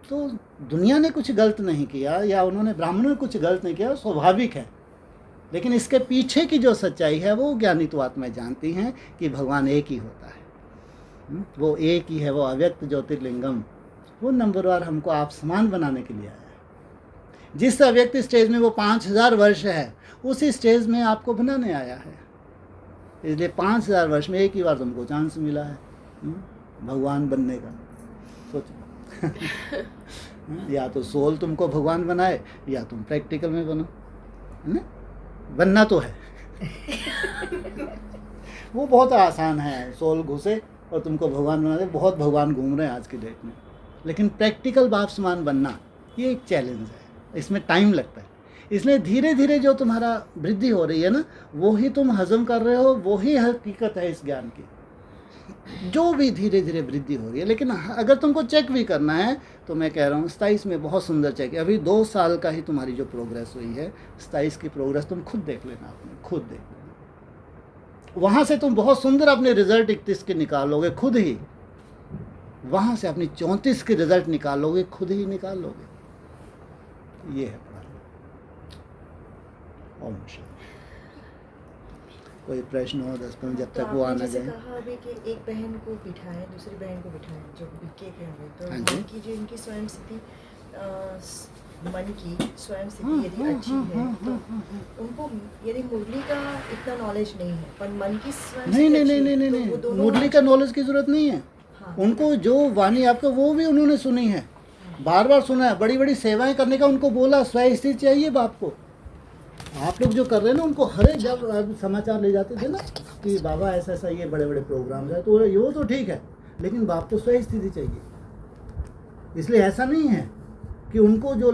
तो दुनिया ने कुछ गलत नहीं किया, या उन्होंने ब्राह्मणों ने कुछ गलत नहीं किया, स्वाभाविक है। लेकिन इसके पीछे की जो सच्चाई है वो ज्ञानी तो आत्माएं जानती हैं कि भगवान एक ही होता है, वो एक ही है, वो अव्यक्त ज्योतिर्लिंगम। वो नंबरवार हमको आप समान बनाने के लिए आया है। जिस अव्यक्त स्टेज में वो 5000 वर्ष है, उसी स्टेज में आपको बनाने आया है। इसलिए 5000 वर्ष में एक ही बार तुमको चांस मिला है भगवान बनने का। सोचो या तो सोल तुमको भगवान बनाए, या तुम प्रैक्टिकल में बनो, है ना। बनना तो है वो बहुत आसान है, सोल घुसे और तुमको भगवान बना दे। बहुत भगवान घूम रहे हैं आज की डेट में, लेकिन प्रैक्टिकल बाप समान बनना ये एक चैलेंज है, इसमें टाइम लगता है। इसलिए धीरे धीरे जो तुम्हारा वृद्धि हो रही है ना, वो ही तुम हजम कर रहे हो, वो ही हकीकत है इस ज्ञान की, जो भी धीरे धीरे वृद्धि हो रही है। लेकिन अगर तुमको चेक भी करना है तो मैं कह रहा हूँ 27 में बहुत सुंदर चेक है। अभी 2 साल का ही तुम्हारी जो प्रोग्रेस हुई है, 27 की प्रोग्रेस तुम खुद देख लेना, अपने खुद देख लेना। वहाँ से तुम बहुत सुंदर अपने रिजल्ट 31 के निकालोगे खुद ही, वहाँ से अपनी 34 के रिजल्ट निकालोगे खुद ही निकाल लोगे। ये है ओम शांति। कोई प्रश्न हो 10-15 जब तक वो आना जाए। कहा अभी कि एक बहन को बिठाएं, दूसरी बहन को बिठाएं जो बीके के हमें, तो हाँ जी। उनकी जो इनकी स्वयं स्थिति मन की स्वयं स्थिति यदि अच्छी है तो उनको यदि मुरली का इतना नॉलेज नहीं है पर मन की स्वयं नहीं नहीं स्थिति नहीं अच्छी नहीं है, नहीं तो वो नहीं, दोनों मुरली का नॉलेज की जरूरत नहीं है। हाँ। उनको जो वाणी आपका वो भी उन्होंने सुनी है, बार बार सुना है, बड़ी बड़ी सेवाएं करने का उनको बोला, स्वयं स्थिति चाहिए बाप को। आप लोग जो कर रहे हैं ना, उनको हर एक जब समाचार ले जाते थे ना कि बाबा ऐसा ऐसा ये बड़े बड़े प्रोग्राम है, तो ये तो ठीक है, लेकिन बाप को स्वयं स्थिति चाहिए। इसलिए ऐसा नहीं है कि उनको जो